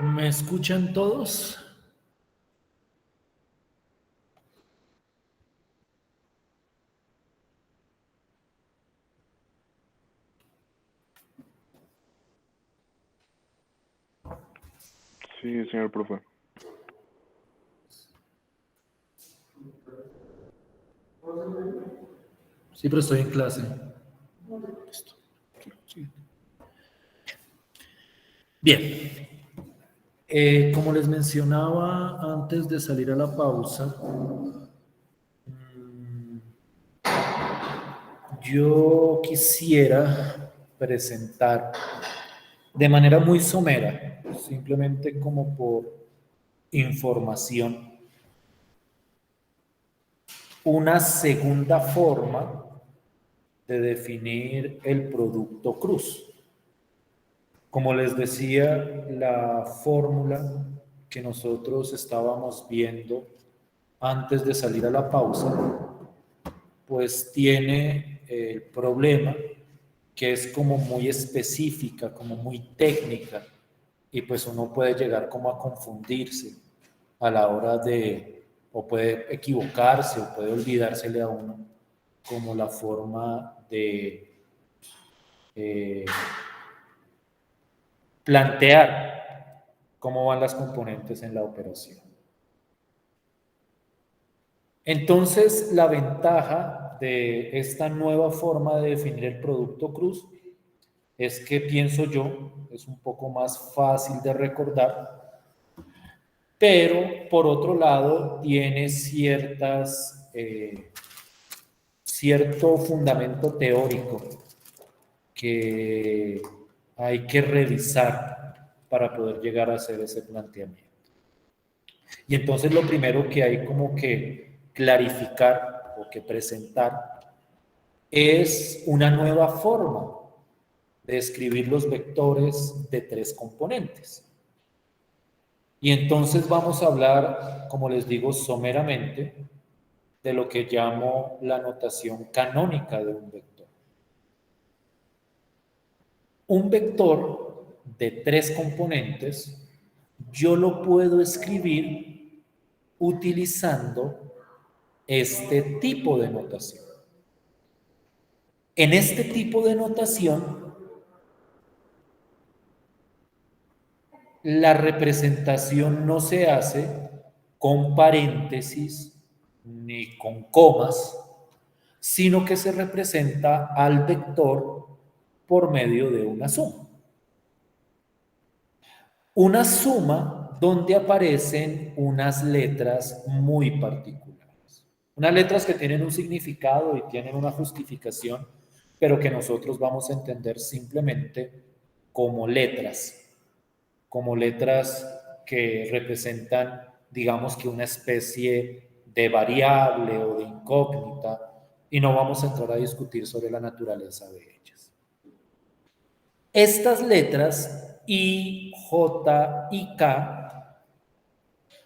¿Me escuchan todos? Sí, señor profe. Sí, pero estoy en clase. Listo. Sí. Bien. Como les mencionaba antes de salir a la pausa, yo quisiera presentar de manera muy somera, simplemente como por información, una segunda forma de definir el producto cruz. Como les decía, la fórmula que nosotros estábamos viendo antes de salir a la pausa, pues tiene el problema que es como muy específica, como muy técnica, y pues uno puede llegar como a confundirse a la hora de, o puede equivocarse, o puede olvidársele a uno como la forma de plantear cómo van las componentes en la operación. Entonces, la ventaja de esta nueva forma de definir el producto cruz es que pienso yo, es un poco más fácil de recordar, pero por otro lado tiene cierto fundamento teórico que hay que revisar para poder llegar a hacer ese planteamiento. Y entonces lo primero que hay como que clarificar o que presentar es una nueva forma de escribir los vectores de 3 componentes. Y entonces vamos a hablar, como les digo, someramente, de lo que llamo la notación canónica de un vector. Un vector de 3 componentes, yo lo puedo escribir utilizando este tipo de notación. En este tipo de notación, la representación no se hace con paréntesis ni con comas, sino que se representa al vector por medio de una suma. Una suma donde aparecen unas letras muy particulares. Unas letras que tienen un significado y tienen una justificación, pero que nosotros vamos a entender simplemente como letras que representan, digamos que una especie de variable o de incógnita, y no vamos a entrar a discutir sobre la naturaleza de ellas. Estas letras I, J y K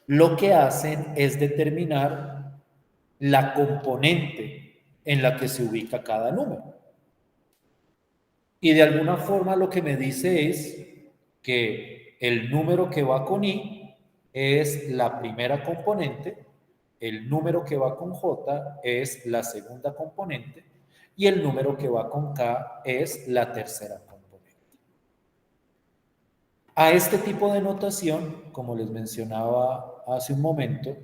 lo que hacen es determinar la componente en la que se ubica cada número. Y de alguna forma lo que me dice es que el número que va con I es la primera componente, el número que va con J es la segunda componente y el número que va con K es la tercera componente. A este tipo de notación, como les mencionaba hace un momento,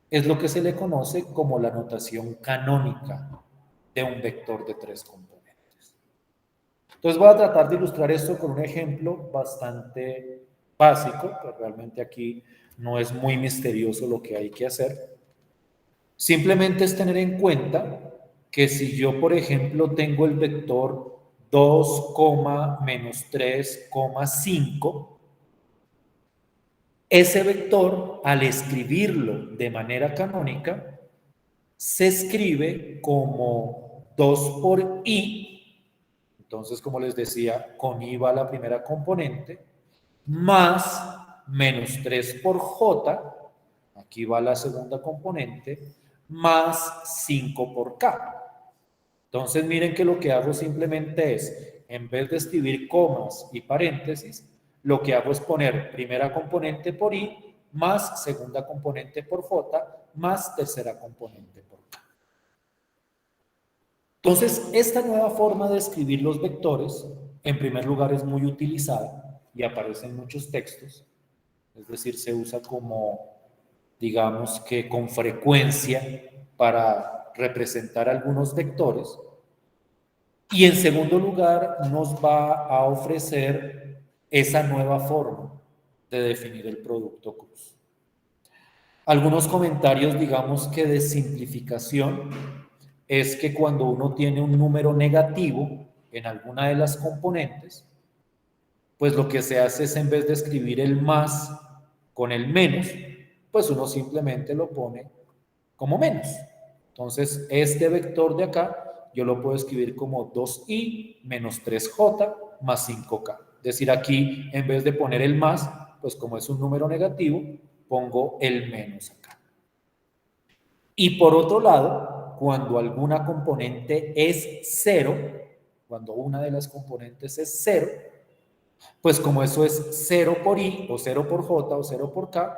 es lo que se le conoce como la notación canónica de un vector de 3 componentes. Entonces voy a tratar de ilustrar esto con un ejemplo bastante básico, pero realmente aquí no es muy misterioso lo que hay que hacer. Simplemente es tener en cuenta que si yo, por ejemplo, tengo el vector 2, menos 3, 5, ese vector, al escribirlo de manera canónica, se escribe como 2 por i. Entonces, como les decía, con i va la primera componente, más menos 3 por j, aquí va la segunda componente, más 5 por k. Entonces, miren que lo que hago simplemente es, en vez de escribir comas y paréntesis, lo que hago es poner primera componente por I, más segunda componente por J, más tercera componente por K. Entonces, esta nueva forma de escribir los vectores, en primer lugar, es muy utilizada y aparece en muchos textos, es decir, se usa como, digamos que con frecuencia para representar algunos vectores. Y en segundo lugar, nos va a ofrecer esa nueva forma de definir el producto cruz. Algunos comentarios, digamos que de simplificación, es que cuando uno tiene un número negativo en alguna de las componentes, pues lo que se hace es, en vez de escribir el más con el menos, pues uno simplemente lo pone como menos. Entonces, este vector de acá, yo lo puedo escribir como 2i menos 3j más 5k. Es decir, aquí, en vez de poner el más, pues como es un número negativo, pongo el menos acá. Y por otro lado, cuando alguna componente es 0, cuando una de las componentes es 0, pues como eso es 0 por i, o 0 por j, o 0 por k,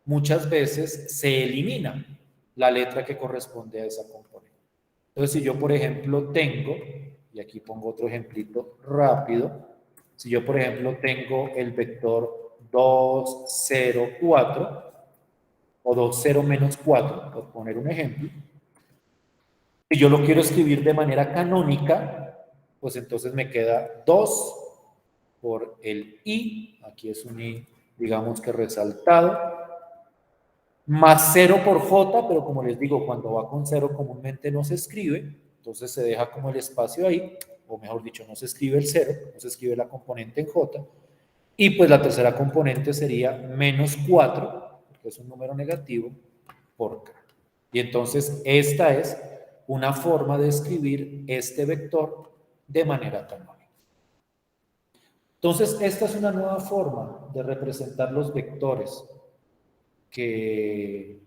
muchas veces se elimina la letra que corresponde a esa componente. Entonces, si yo, por ejemplo, tengo, y aquí pongo otro ejemplito rápido, si yo, por ejemplo, tengo el vector 2, 0, 4, o 2, 0, menos 4, por poner un ejemplo, si yo lo quiero escribir de manera canónica, pues entonces me queda 2 por el i, aquí es un i, digamos que resaltado, más 0 por j, pero como les digo, cuando va con 0 comúnmente no se escribe, entonces se deja como el espacio ahí, o mejor dicho, no se escribe el 0, no se escribe la componente en j, y pues la tercera componente sería menos 4, porque es un número negativo, por k. Y entonces esta es una forma de escribir este vector de manera canónica. Entonces, esta es una nueva forma de representar los vectores que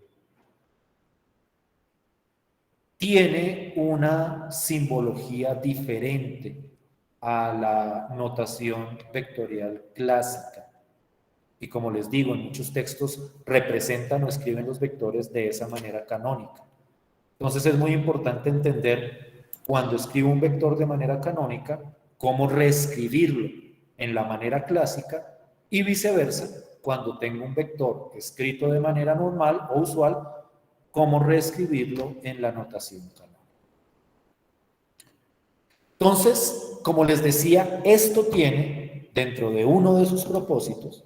tiene una simbología diferente a la notación vectorial clásica. Y como les digo, en muchos textos representan o escriben los vectores de esa manera canónica. Entonces es muy importante entender, cuando escribo un vector de manera canónica, cómo reescribirlo en la manera clásica, y viceversa, cuando tengo un vector escrito de manera normal o usual, cómo reescribirlo en la notación canónica. Entonces, como les decía, esto tiene dentro de uno de sus propósitos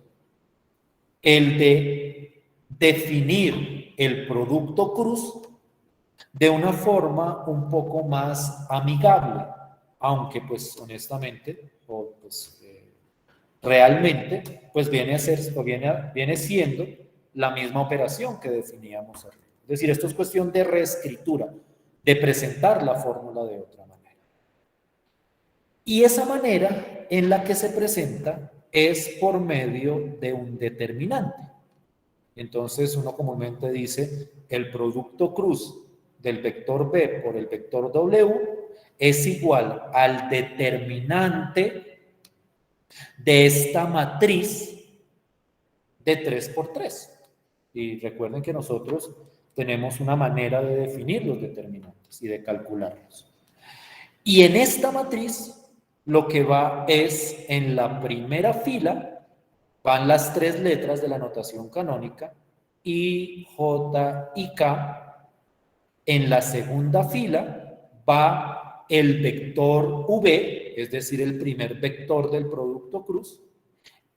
el de definir el producto cruz de una forma un poco más amigable, aunque pues honestamente, o pues realmente, pues viene a ser, o viene siendo la misma operación que definíamos arriba. Es decir, esto es cuestión de reescritura, de presentar la fórmula de otra manera. Y esa manera en la que se presenta es por medio de un determinante. Entonces uno comúnmente dice el producto cruz del vector B por el vector W es igual al determinante de esta matriz de 3 por 3. Y recuerden que nosotros tenemos una manera de definir los determinantes y de calcularlos. Y en esta matriz lo que va es, en la primera fila van las 3 letras de la notación canónica, I, J y K. En la segunda fila va el vector V, es decir, el primer vector del producto cruz.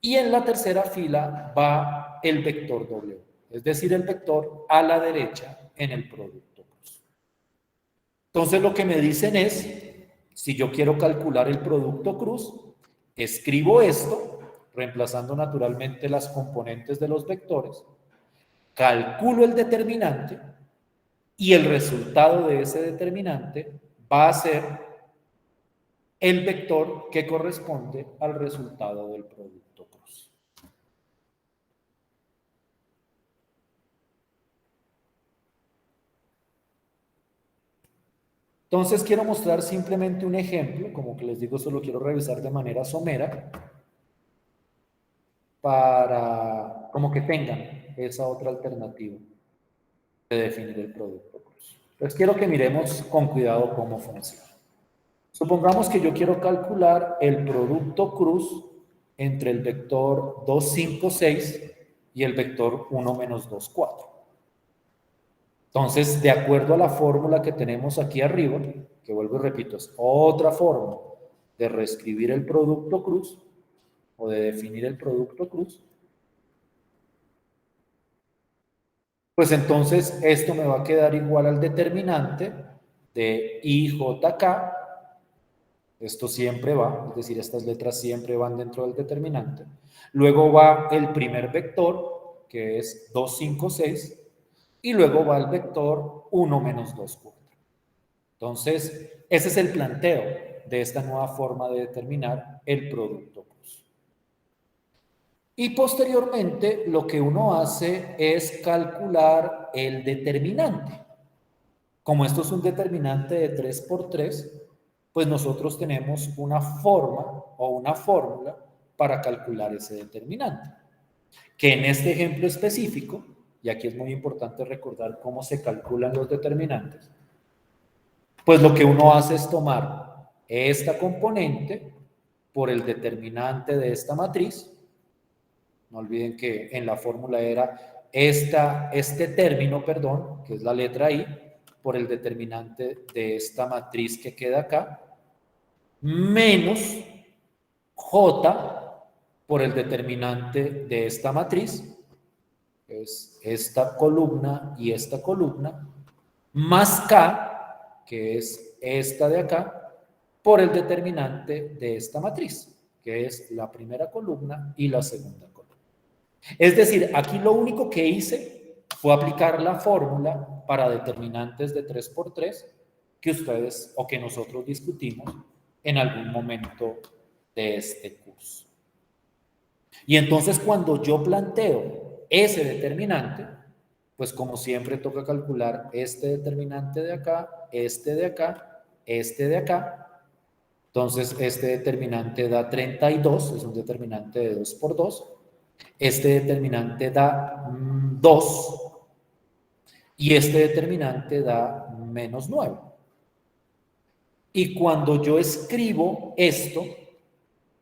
Y en la tercera fila va el vector W, es decir, el vector a la derecha en el producto cruz. Entonces lo que me dicen es, si yo quiero calcular el producto cruz, escribo esto, reemplazando naturalmente las componentes de los vectores, calculo el determinante y el resultado de ese determinante va a ser el vector que corresponde al resultado del producto cruz. Entonces quiero mostrar simplemente un ejemplo, como que les digo, solo quiero revisar de manera somera. para como que tengan esa otra alternativa de definir el producto cruz. Entonces quiero que miremos con cuidado cómo funciona. Supongamos que yo quiero calcular el producto cruz entre el vector 2, 5, 6 y el vector 1 menos 2, 4. Entonces, de acuerdo a la fórmula que tenemos aquí arriba, que vuelvo y repito, es otra forma de reescribir el producto cruz o de definir el producto cruz, pues entonces esto me va a quedar igual al determinante de IJK. Esto siempre va, es decir, estas letras siempre van dentro del determinante. Luego va el primer vector, que es 2, 5, 6, y luego va el vector 1 menos 2, 4. Entonces, ese es el planteo de esta nueva forma de determinar el producto cruz. Y posteriormente, lo que uno hace es calcular el determinante. Como esto es un determinante de 3 por 3, pues nosotros tenemos una forma o una fórmula para calcular ese determinante. Que en este ejemplo específico, y aquí es muy importante recordar cómo se calculan los determinantes, pues lo que uno hace es tomar esta componente por el determinante de esta matriz. No olviden que en la fórmula era este término, perdón, que es la letra I, por el determinante de esta matriz que queda acá, menos J por el determinante de esta matriz, que es esta columna y esta columna, más K, que es esta de acá, por el determinante de esta matriz, que es la primera columna y la segunda columna. Es decir, aquí lo único que hice fue aplicar la fórmula para determinantes de 3 por 3 que ustedes o que nosotros discutimos en algún momento de este curso. Y entonces cuando yo planteo ese determinante, pues como siempre toca calcular este determinante de acá, este de acá, este de acá. Entonces este determinante da 32, es un determinante de 2 por 2. Este determinante da 2 y este determinante da menos 9. Y cuando yo escribo esto,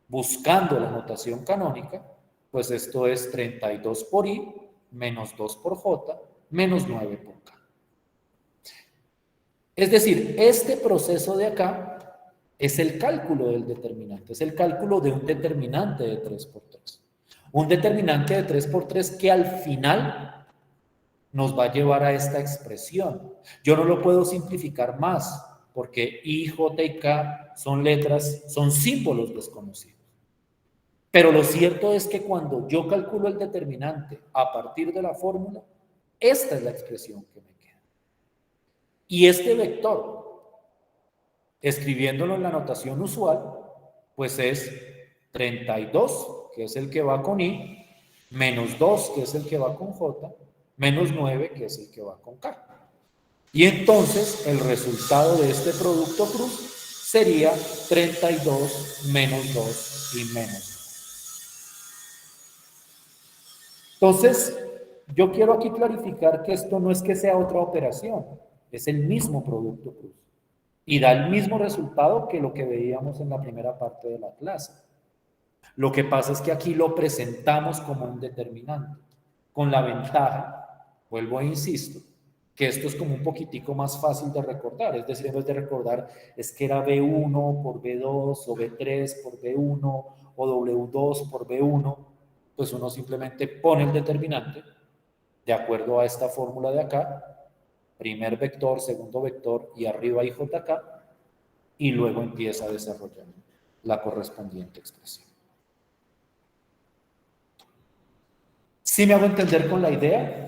buscando la notación canónica, pues esto es 32 por I, menos 2 por J, menos 9 por K. Es decir, este proceso de acá es el cálculo del determinante, es el cálculo de un determinante de 3 por 3. Un determinante de 3 por 3 que al final nos va a llevar a esta expresión. Yo no lo puedo simplificar más, porque I, J y K son letras, son símbolos desconocidos. Pero lo cierto es que cuando yo calculo el determinante a partir de la fórmula, esta es la expresión que me queda. Y este vector, escribiéndolo en la notación usual, pues es 32, que es el que va con I, menos 2, que es el que va con J, menos 9, que es el que va con K. Y entonces el resultado de este producto cruz sería 32 menos 2 y menos 2. Entonces, yo quiero aquí clarificar que esto no es que sea otra operación, es el mismo producto cruz. Y da el mismo resultado que lo que veíamos en la primera parte de la clase. Lo que pasa es que aquí lo presentamos como un determinante, con la ventaja, vuelvo e insisto, que esto es como un poquitico más fácil de recordar, es decir, en vez de recordar es que era B1 por B2 o B3 por B1 o W2 por B1, pues uno simplemente pone el determinante de acuerdo a esta fórmula de acá, primer vector, segundo vector y arriba IJK, y luego empieza a desarrollar la correspondiente expresión. ¿Sí me hago entender con la idea?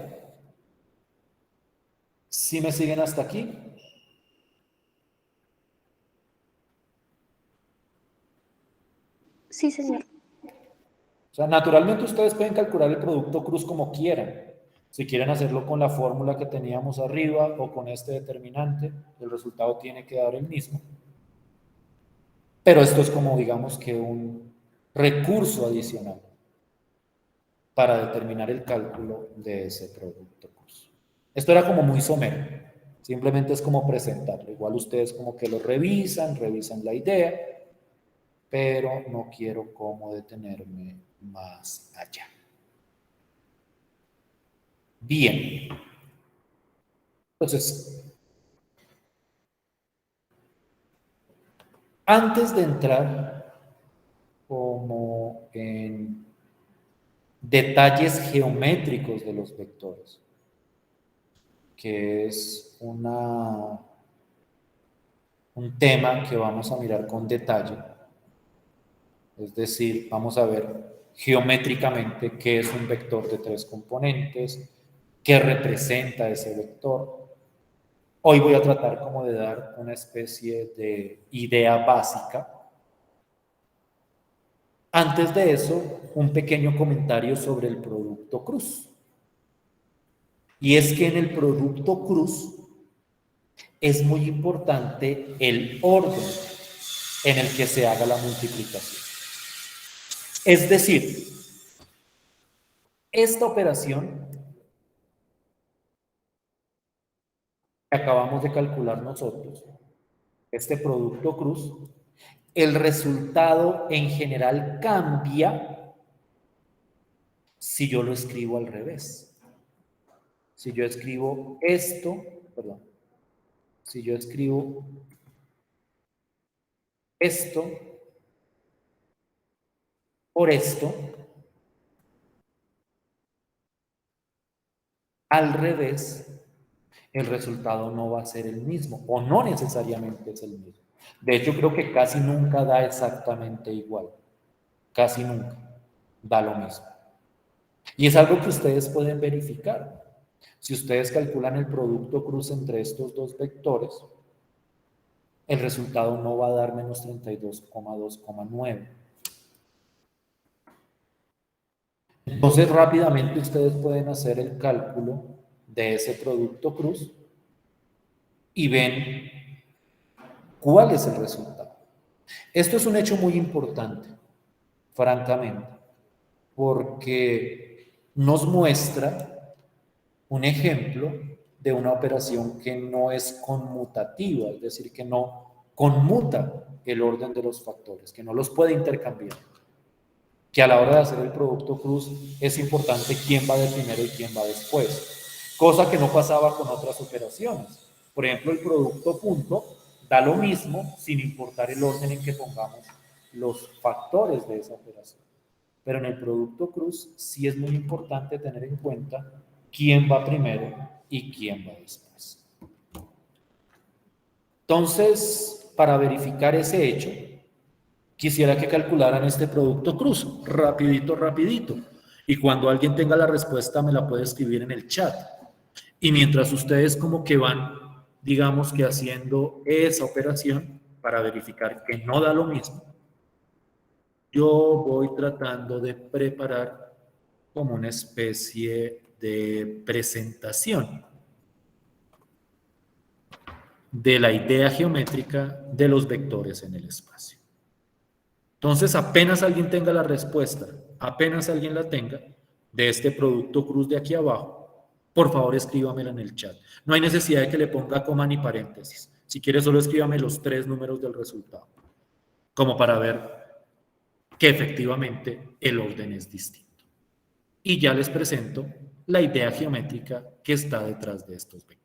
¿Sí me siguen hasta aquí? Sí, señor. O sea, naturalmente ustedes pueden calcular el producto cruz como quieran. Si quieren hacerlo con la fórmula que teníamos arriba o con este determinante, el resultado tiene que dar el mismo. Pero esto es como, digamos, que un recurso adicional para determinar el cálculo de ese producto cruz. Esto era como muy somero, simplemente es como presentarlo. Igual ustedes como que lo revisan la idea, pero no quiero como detenerme más allá. Bien, entonces, antes de entrar como en detalles geométricos de los vectores, que es un tema que vamos a mirar con detalle, es decir, vamos a ver geométricamente qué es un vector de 3 componentes, qué representa ese vector. Hoy voy a tratar como de dar una especie de idea básica. Antes de eso, un pequeño comentario sobre el producto cruz. Y es que en el producto cruz es muy importante el orden en el que se haga la multiplicación. Es decir, esta operación que acabamos de calcular nosotros, este producto cruz, el resultado en general cambia si yo lo escribo al revés. Si yo escribo esto, perdón, si yo escribo esto por esto, al revés, el resultado no va a ser el mismo, o no necesariamente es el mismo. De hecho, creo que casi nunca da exactamente igual. Casi nunca da lo mismo. Y es algo que ustedes pueden verificar. Si ustedes calculan el producto cruz entre estos dos vectores, el resultado no va a dar menos 32,2,9. Entonces, rápidamente ustedes pueden hacer el cálculo de ese producto cruz y ven cuál es el resultado. Esto es un hecho muy importante, francamente, porque nos muestra un ejemplo de una operación que no es conmutativa, es decir, que no conmuta el orden de los factores, que no los puede intercambiar, que a la hora de hacer el producto cruz es importante quién va de primero y quién va después, cosa que no pasaba con otras operaciones. Por ejemplo, el producto punto da lo mismo sin importar el orden en que pongamos los factores de esa operación. Pero en el producto cruz sí es muy importante tener en cuenta quién va primero y quién va después. Entonces, para verificar ese hecho, quisiera que calcularan este producto cruz, rapidito, rapidito. Y cuando alguien tenga la respuesta me la puede escribir en el chat. Y mientras ustedes como que van, digamos que haciendo esa operación para verificar que no da lo mismo, yo voy tratando de preparar como una especie de presentación de la idea geométrica de los vectores en el espacio. Entonces, apenas alguien tenga la respuesta, apenas alguien la tenga, de este producto cruz de aquí abajo, por favor escríbamela en el chat. No hay necesidad de que le ponga coma ni paréntesis. Si quiere, solo escríbame los 3 números del resultado, como para ver que efectivamente el orden es distinto. Y ya les presento la idea geométrica que está detrás de estos vectores.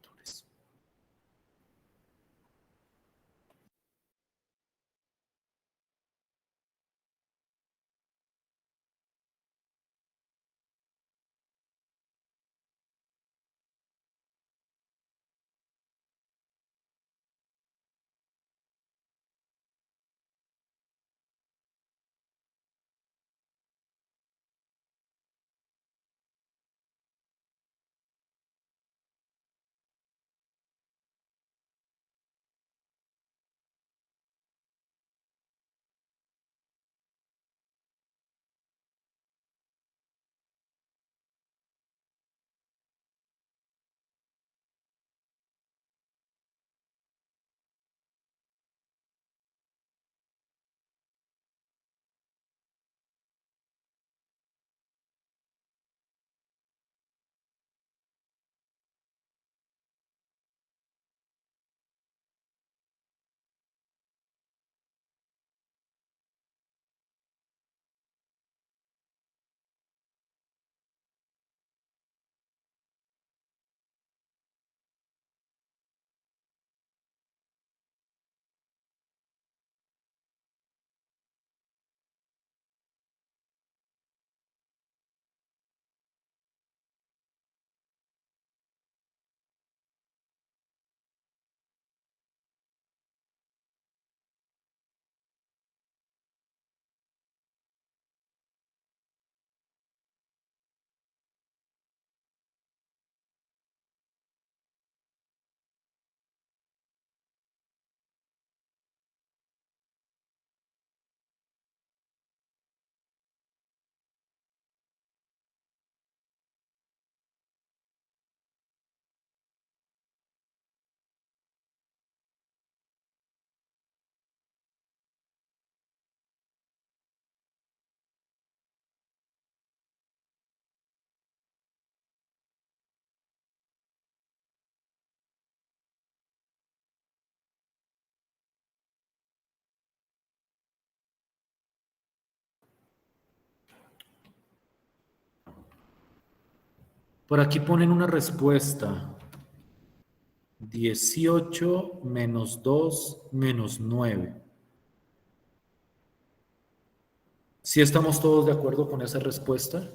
Por aquí ponen una respuesta. 18 menos 2 menos 9. ¿Sí estamos todos de acuerdo con esa respuesta?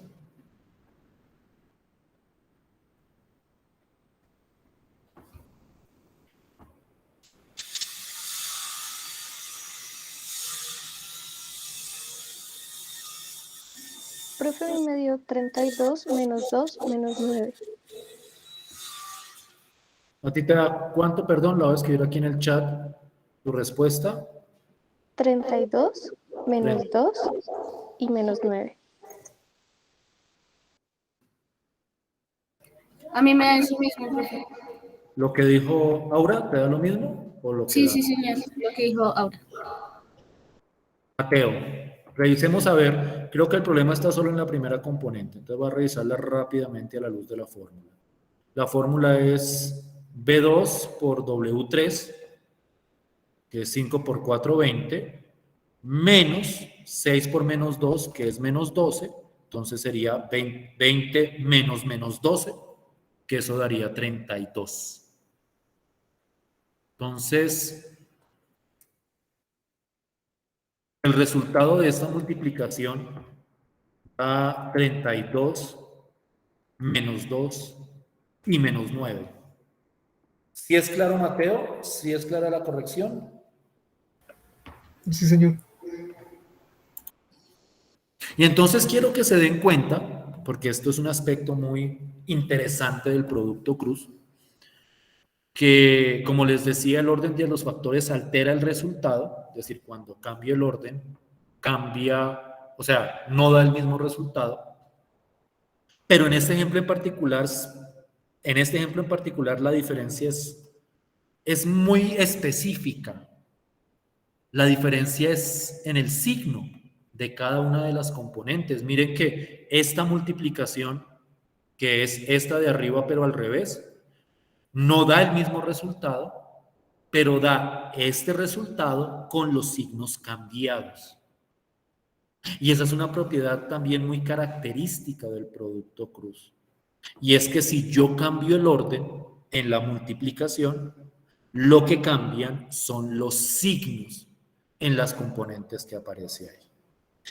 Profe, hoy me dio 32 menos 2 menos 9. ¿A ti te da cuánto? Perdón, la voy a escribir aquí en el chat. ¿Tu respuesta? 32 menos 2 y menos 9. A mí me da eso mismo, profe. ¿Lo que dijo Aura te da lo mismo? ¿O lo que Sí, da sí, señor, lo que dijo Aura. Mateo? Revisemos a ver. Creo que el problema está solo en la primera componente. Entonces voy a revisarla rápidamente a la luz de la fórmula. La fórmula es B2 por W3, que es 5 por 4, 20, menos 6 por menos 2, que es menos 12. Entonces sería 20 menos menos 12, que eso daría 32. Entonces, el resultado de esta multiplicación da 32 menos 2 y menos 9. ¿Sí es claro, Mateo? ¿Sí es clara la corrección? Sí, señor. Y entonces quiero que se den cuenta, porque esto es un aspecto muy interesante del producto cruz, que como les decía, el orden de los factores altera el resultado, es decir, cuando cambia el orden, cambia, o sea, no da el mismo resultado, pero en este ejemplo en particular la diferencia es muy específica. La diferencia es en el signo de cada una de las componentes. Miren que esta multiplicación, que es esta de arriba pero al revés, no da el mismo resultado, pero da este resultado con los signos cambiados. Y esa es una propiedad también muy característica del producto cruz. Y es que si yo cambio el orden en la multiplicación, lo que cambian son los signos en las componentes que aparece ahí.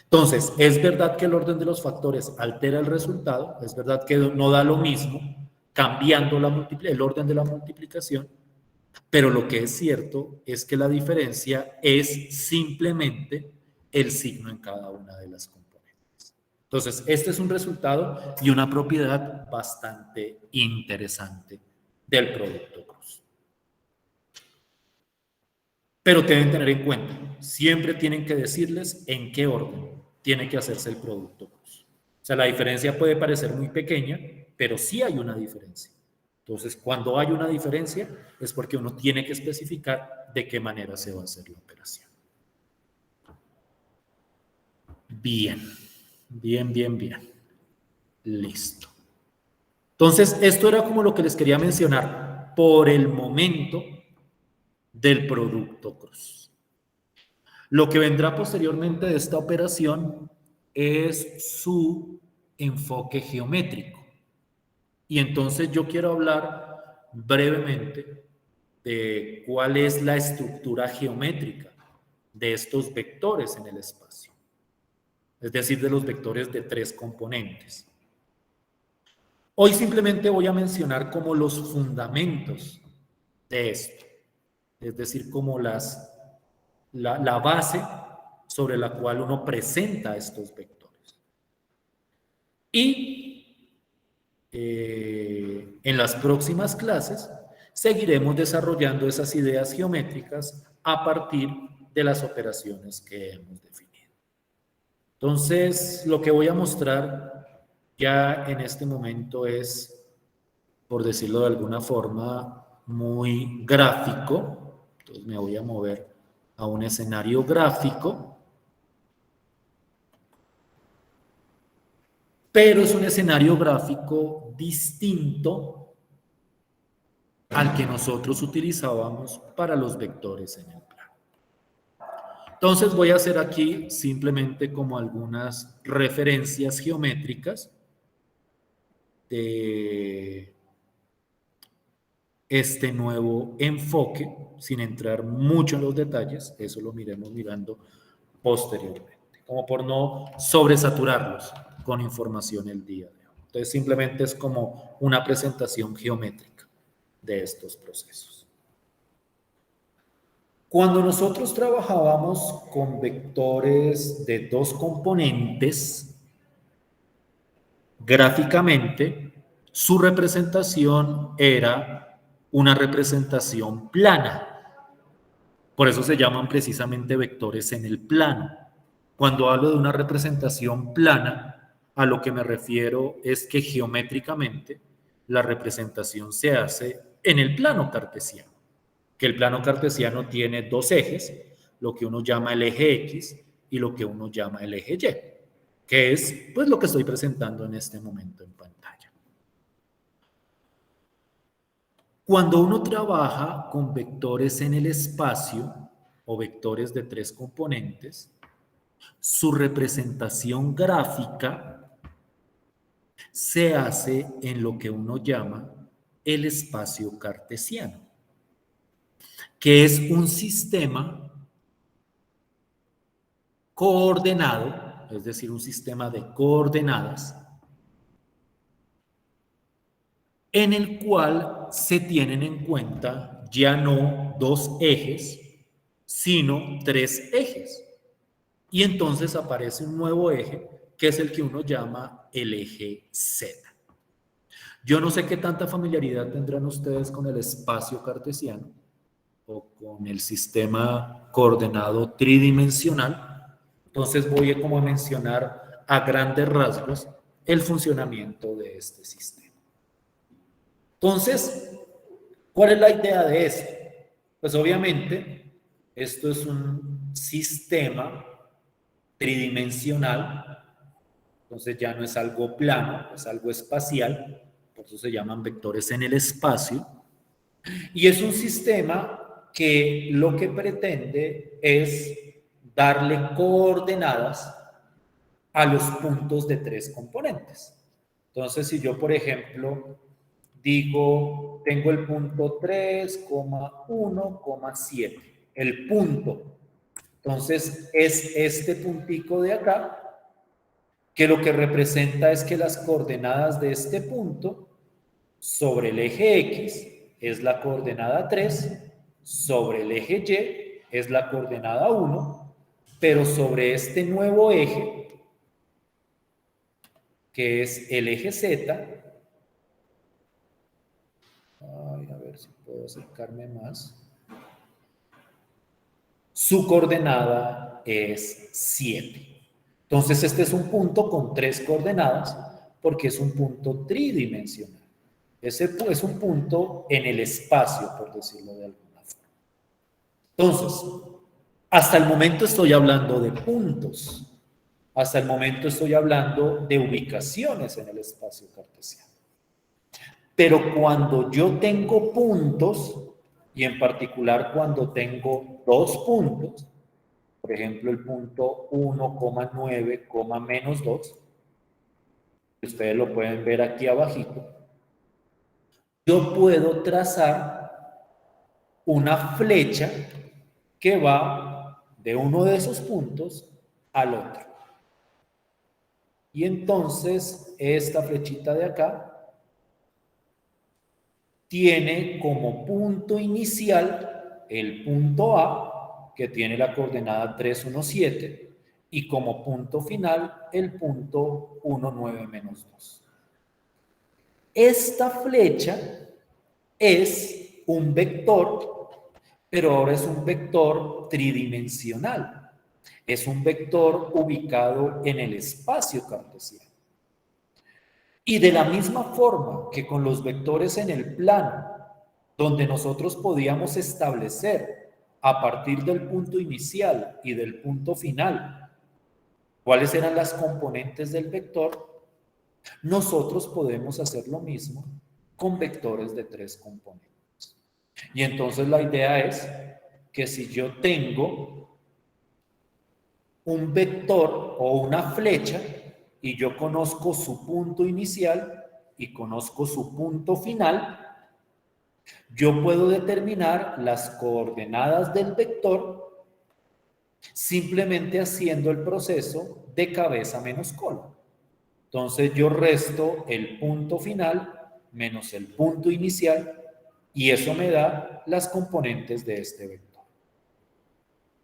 Entonces, es verdad que el orden de los factores altera el resultado, es verdad que no da lo mismo cambiando el orden de la multiplicación, pero lo que es cierto es que la diferencia es simplemente el signo en cada una de las componentes. Entonces, este es un resultado y una propiedad bastante interesante del producto cruz. Pero deben tener en cuenta, siempre tienen que decirles en qué orden tiene que hacerse el producto cruz. O sea, la diferencia puede parecer muy pequeña, pero sí hay una diferencia. Entonces, cuando hay una diferencia, es porque uno tiene que especificar de qué manera se va a hacer la operación. Bien, bien, bien, bien. Listo. Entonces, esto era como lo que les quería mencionar por el momento del producto cruz. Lo que vendrá posteriormente de esta operación es su enfoque geométrico. Y entonces yo quiero hablar brevemente de cuál es la estructura geométrica de estos vectores en el espacio, es decir, de los vectores de 3 componentes. Hoy simplemente voy a mencionar como los fundamentos de esto, es decir, como la base sobre la cual uno presenta estos vectores. Y en las próximas clases seguiremos desarrollando esas ideas geométricas a partir de las operaciones que hemos definido. Entonces, lo que voy a mostrar ya en este momento es, por decirlo de alguna forma, muy gráfico. Entonces me voy a mover a un escenario gráfico, pero es un escenario gráfico distinto al que nosotros utilizábamos para los vectores en el plano. Entonces voy a hacer aquí simplemente como algunas referencias geométricas de este nuevo enfoque, sin entrar mucho en los detalles, eso lo miremos mirando posteriormente, como por no sobresaturarlos con información el día de hoy. Entonces simplemente es como una presentación geométrica de estos procesos. Cuando nosotros trabajábamos con vectores de dos componentes, gráficamente, su representación era una representación plana. Por eso se llaman precisamente vectores en el plano. Cuando hablo de una representación plana, a lo que me refiero es que geométricamente la representación se hace en el plano cartesiano, que el plano cartesiano tiene dos ejes, lo que uno llama el eje X y lo que uno llama el eje Y, que es pues lo que estoy presentando en este momento en pantalla. Cuando uno trabaja con vectores en el espacio o vectores de tres componentes, su representación gráfica se hace en lo que uno llama el espacio cartesiano, que es un sistema coordenado, es decir, un sistema de coordenadas en el cual se tienen en cuenta ya no dos ejes, sino tres ejes. Y entonces aparece un nuevo eje, que es el que uno llama el eje Z. Yo no sé qué tanta familiaridad tendrán ustedes con el espacio cartesiano o con el sistema coordenado tridimensional. Entonces voy a como mencionar a grandes rasgos el funcionamiento de este sistema. Entonces, ¿cuál es la idea de esto? Pues obviamente, esto es un sistema tridimensional, entonces ya no es algo plano, es algo espacial, por eso se llaman vectores en el espacio, y es un sistema que lo que pretende es darle coordenadas a los puntos de tres componentes. Entonces, si yo, por ejemplo, digo, tengo el punto 3,1,7, el punto. Entonces, es este puntico de acá, que lo que representa es que las coordenadas de este punto sobre el eje X es la coordenada 3, sobre el eje Y es la coordenada 1, pero sobre este nuevo eje, que es el eje Z, a ver si puedo acercarme más. Su coordenada es 7. Entonces, este es un punto con tres coordenadas porque es un punto tridimensional. Ese es un punto en el espacio, por decirlo de alguna forma. Entonces, hasta el momento estoy hablando de puntos. Hasta el momento estoy hablando de ubicaciones en el espacio cartesiano. Pero cuando yo tengo puntos, y en particular cuando tengo dos puntos, por ejemplo el punto 1,9, menos 2, ustedes lo pueden ver aquí abajito, yo puedo trazar una flecha que va de uno de esos puntos al otro. Y entonces esta flechita de acá tiene como punto inicial el punto A, que tiene la coordenada 3,17, y como punto final el punto 1,9 menos 2. Esta flecha es un vector, pero ahora es un vector tridimensional. Es un vector ubicado en el espacio cartesiano. Y de la misma forma que con los vectores en el plano, donde nosotros podíamos establecer a partir del punto inicial y del punto final cuáles eran las componentes del vector, nosotros podemos hacer lo mismo con vectores de tres componentes. Y entonces la idea es que si yo tengo un vector o una flecha y yo conozco su punto inicial y conozco su punto final, yo puedo determinar las coordenadas del vector simplemente haciendo el proceso de cabeza menos cola. Entonces yo resto el punto final menos el punto inicial y eso me da las componentes de este vector.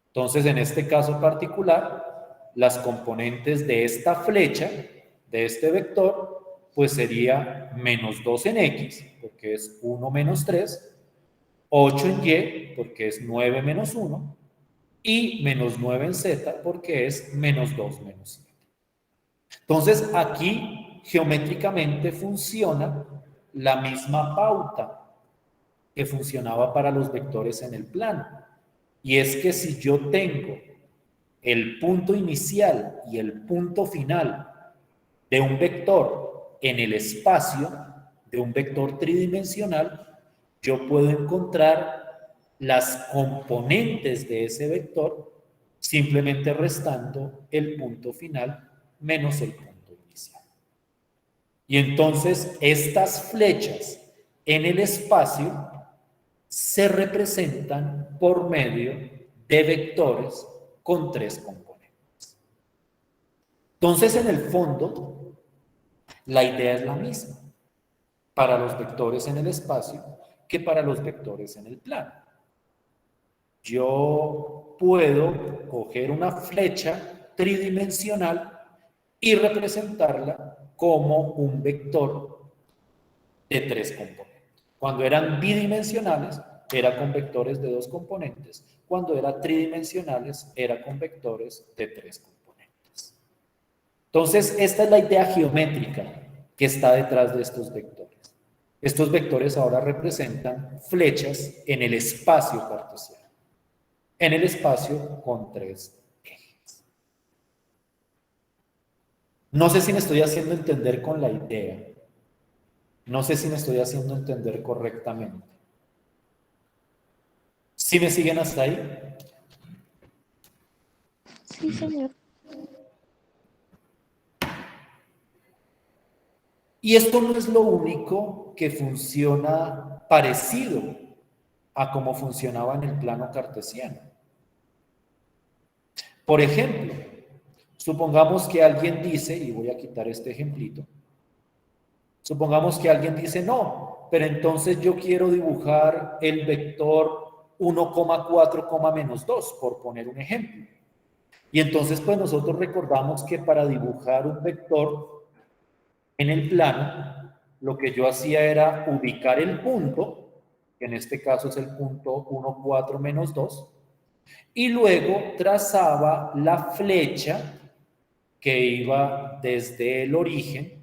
Entonces en este caso particular, las componentes de esta flecha, de este vector, pues sería menos 2 en X, porque es 1 menos 3, 8 en Y, porque es 9 menos 1, y menos 9 en Z, porque es menos 2 menos 7. Entonces, aquí geométricamente funciona la misma pauta que funcionaba para los vectores en el plano. Y es que si yo tengo el punto inicial y el punto final de un vector en el espacio, de un vector tridimensional, yo puedo encontrar las componentes de ese vector simplemente restando el punto final menos el punto inicial. Y entonces estas flechas en el espacio se representan por medio de vectores con 3 componentes. Entonces, en el fondo, la idea es la misma para los vectores en el espacio que para los vectores en el plano. Yo puedo coger una flecha tridimensional y representarla como un vector de 3 componentes. Cuando eran bidimensionales, era con vectores de 2 componentes. Cuando eran tridimensionales, era con vectores de 3 componentes. Entonces, esta es la idea geométrica que está detrás de estos vectores. Estos vectores ahora representan flechas en el espacio cartesiano. En el espacio con 3 ejes. No sé si me estoy haciendo entender con la idea. No sé si me estoy haciendo entender correctamente. ¿Sí me siguen hasta ahí? Sí, señor. Y esto no es lo único que funciona parecido a cómo funcionaba en el plano cartesiano. Por ejemplo, supongamos que alguien dice, y voy a quitar este ejemplito, supongamos que alguien dice, no, pero entonces yo quiero dibujar el vector 1,4, menos 2, por poner un ejemplo. Y entonces, pues nosotros recordamos que para dibujar un vector en el plano, lo que yo hacía era ubicar el punto, que en este caso es el punto 1,4 menos 2, y luego trazaba la flecha que iba desde el origen,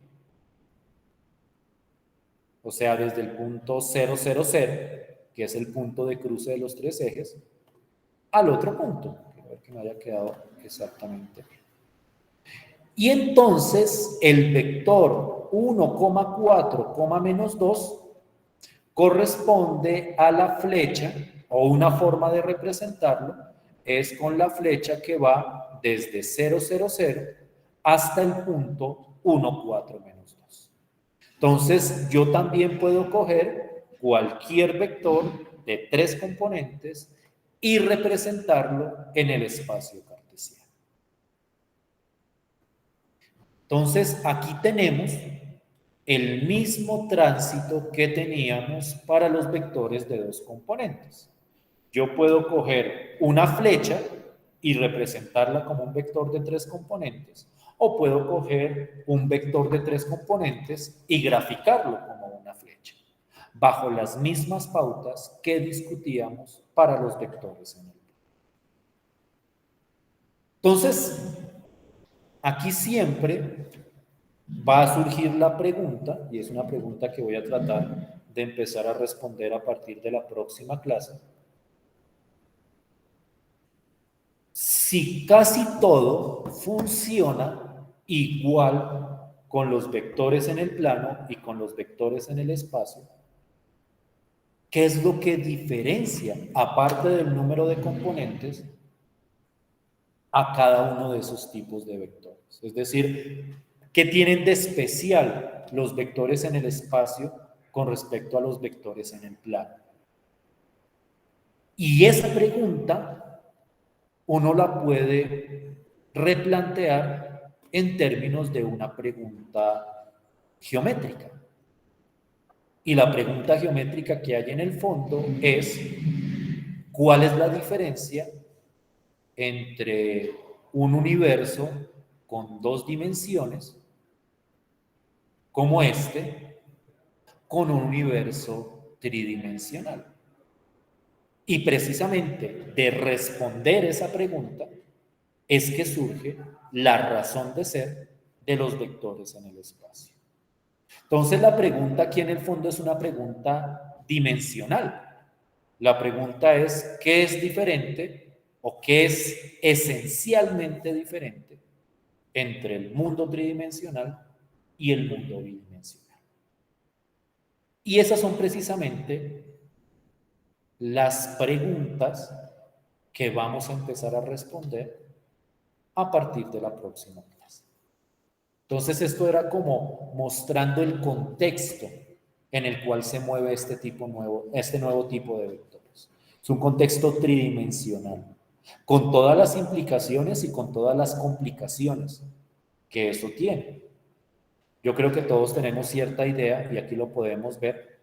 o sea, desde el punto 0, 0, 0, que es el punto de cruce de los 3 ejes, al otro punto. Quiero ver que me haya quedado exactamente. Y entonces el vector 1,4, menos 2 corresponde a la flecha, o una forma de representarlo, es con la flecha que va desde 0, 0, 0 hasta el punto 1,4 menos 2. Entonces, yo también puedo coger cualquier vector de 3 componentes y representarlo en el espacio cartesiano. Entonces, aquí tenemos el mismo tránsito que teníamos para los vectores de 2 componentes. Yo puedo coger una flecha y representarla como un vector de 3 componentes, o puedo coger un vector de 3 componentes y graficarlo como una flecha, bajo las mismas pautas que discutíamos para los vectores en el plano. Entonces, aquí siempre va a surgir la pregunta, y es una pregunta que voy a tratar de empezar a responder a partir de la próxima clase. Si casi todo funciona igual con los vectores en el plano y con los vectores en el espacio, ¿qué es lo que diferencia, aparte del número de componentes, a cada uno de esos tipos de vectores? Es decir, ¿qué tienen de especial los vectores en el espacio con respecto a los vectores en el plano. Y esa pregunta uno la puede replantear en términos de una pregunta geométrica. Y la pregunta geométrica que hay en el fondo es: ¿cuál es la diferencia entre un universo con 2 dimensiones como este con un universo tridimensional? Y precisamente de responder esa pregunta es que surge la razón de ser de los vectores en el espacio. Entonces la pregunta aquí en el fondo es una pregunta dimensional. La pregunta es: ¿qué es diferente o qué es esencialmente diferente entre el mundo tridimensional y el mundo bidimensional? Y esas son precisamente las preguntas que vamos a empezar a responder a partir de la próxima clase. Entonces esto era como mostrando el contexto en el cual se mueve este nuevo tipo de vectores. Es un contexto tridimensional, con todas las implicaciones y con todas las complicaciones que eso tiene. Yo creo que todos tenemos cierta idea, y aquí lo podemos ver,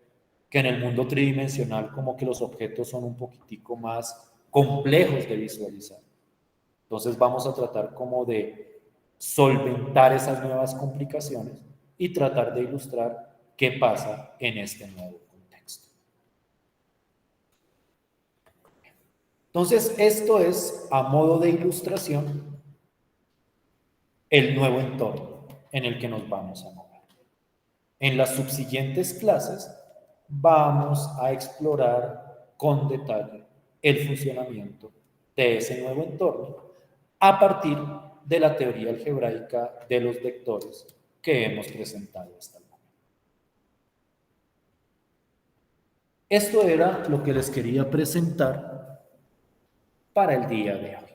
que en el mundo tridimensional como que los objetos son un poquitico más complejos de visualizar. Entonces vamos a tratar como de solventar esas nuevas complicaciones y tratar de ilustrar qué pasa en este nuevo contexto. Entonces esto es, a modo de ilustración, el nuevo entorno en el que nos vamos a mover. En las subsiguientes clases vamos a explorar con detalle el funcionamiento de ese nuevo entorno a partir de la teoría algebraica de los vectores que hemos presentado hasta el momento. Esto era lo que les quería presentar para el día de hoy.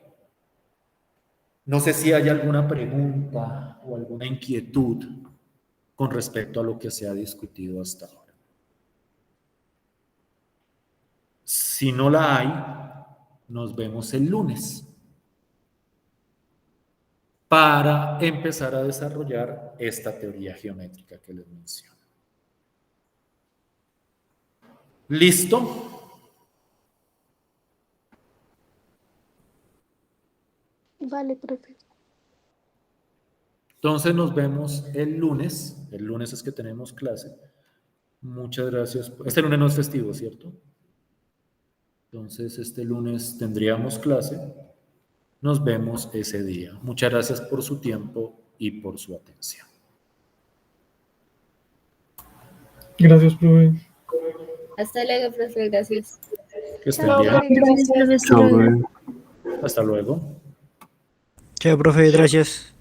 No sé si hay alguna pregunta o alguna inquietud con respecto a lo que se ha discutido hasta ahora. Si no la hay, nos vemos el lunes para empezar a desarrollar esta teoría geométrica que les menciono. ¿Listo? Vale, profe. Entonces nos vemos el lunes. El lunes es que tenemos clase. Muchas gracias. Este lunes no es festivo, ¿cierto? Entonces este lunes tendríamos clase. Nos vemos ese día. Muchas gracias por su tiempo y por su atención. Gracias, profe. Hasta luego, profe. Gracias. Que estén Chao, bien. profe, gracias. Chao, profe. Hasta luego. Chao, profe, gracias.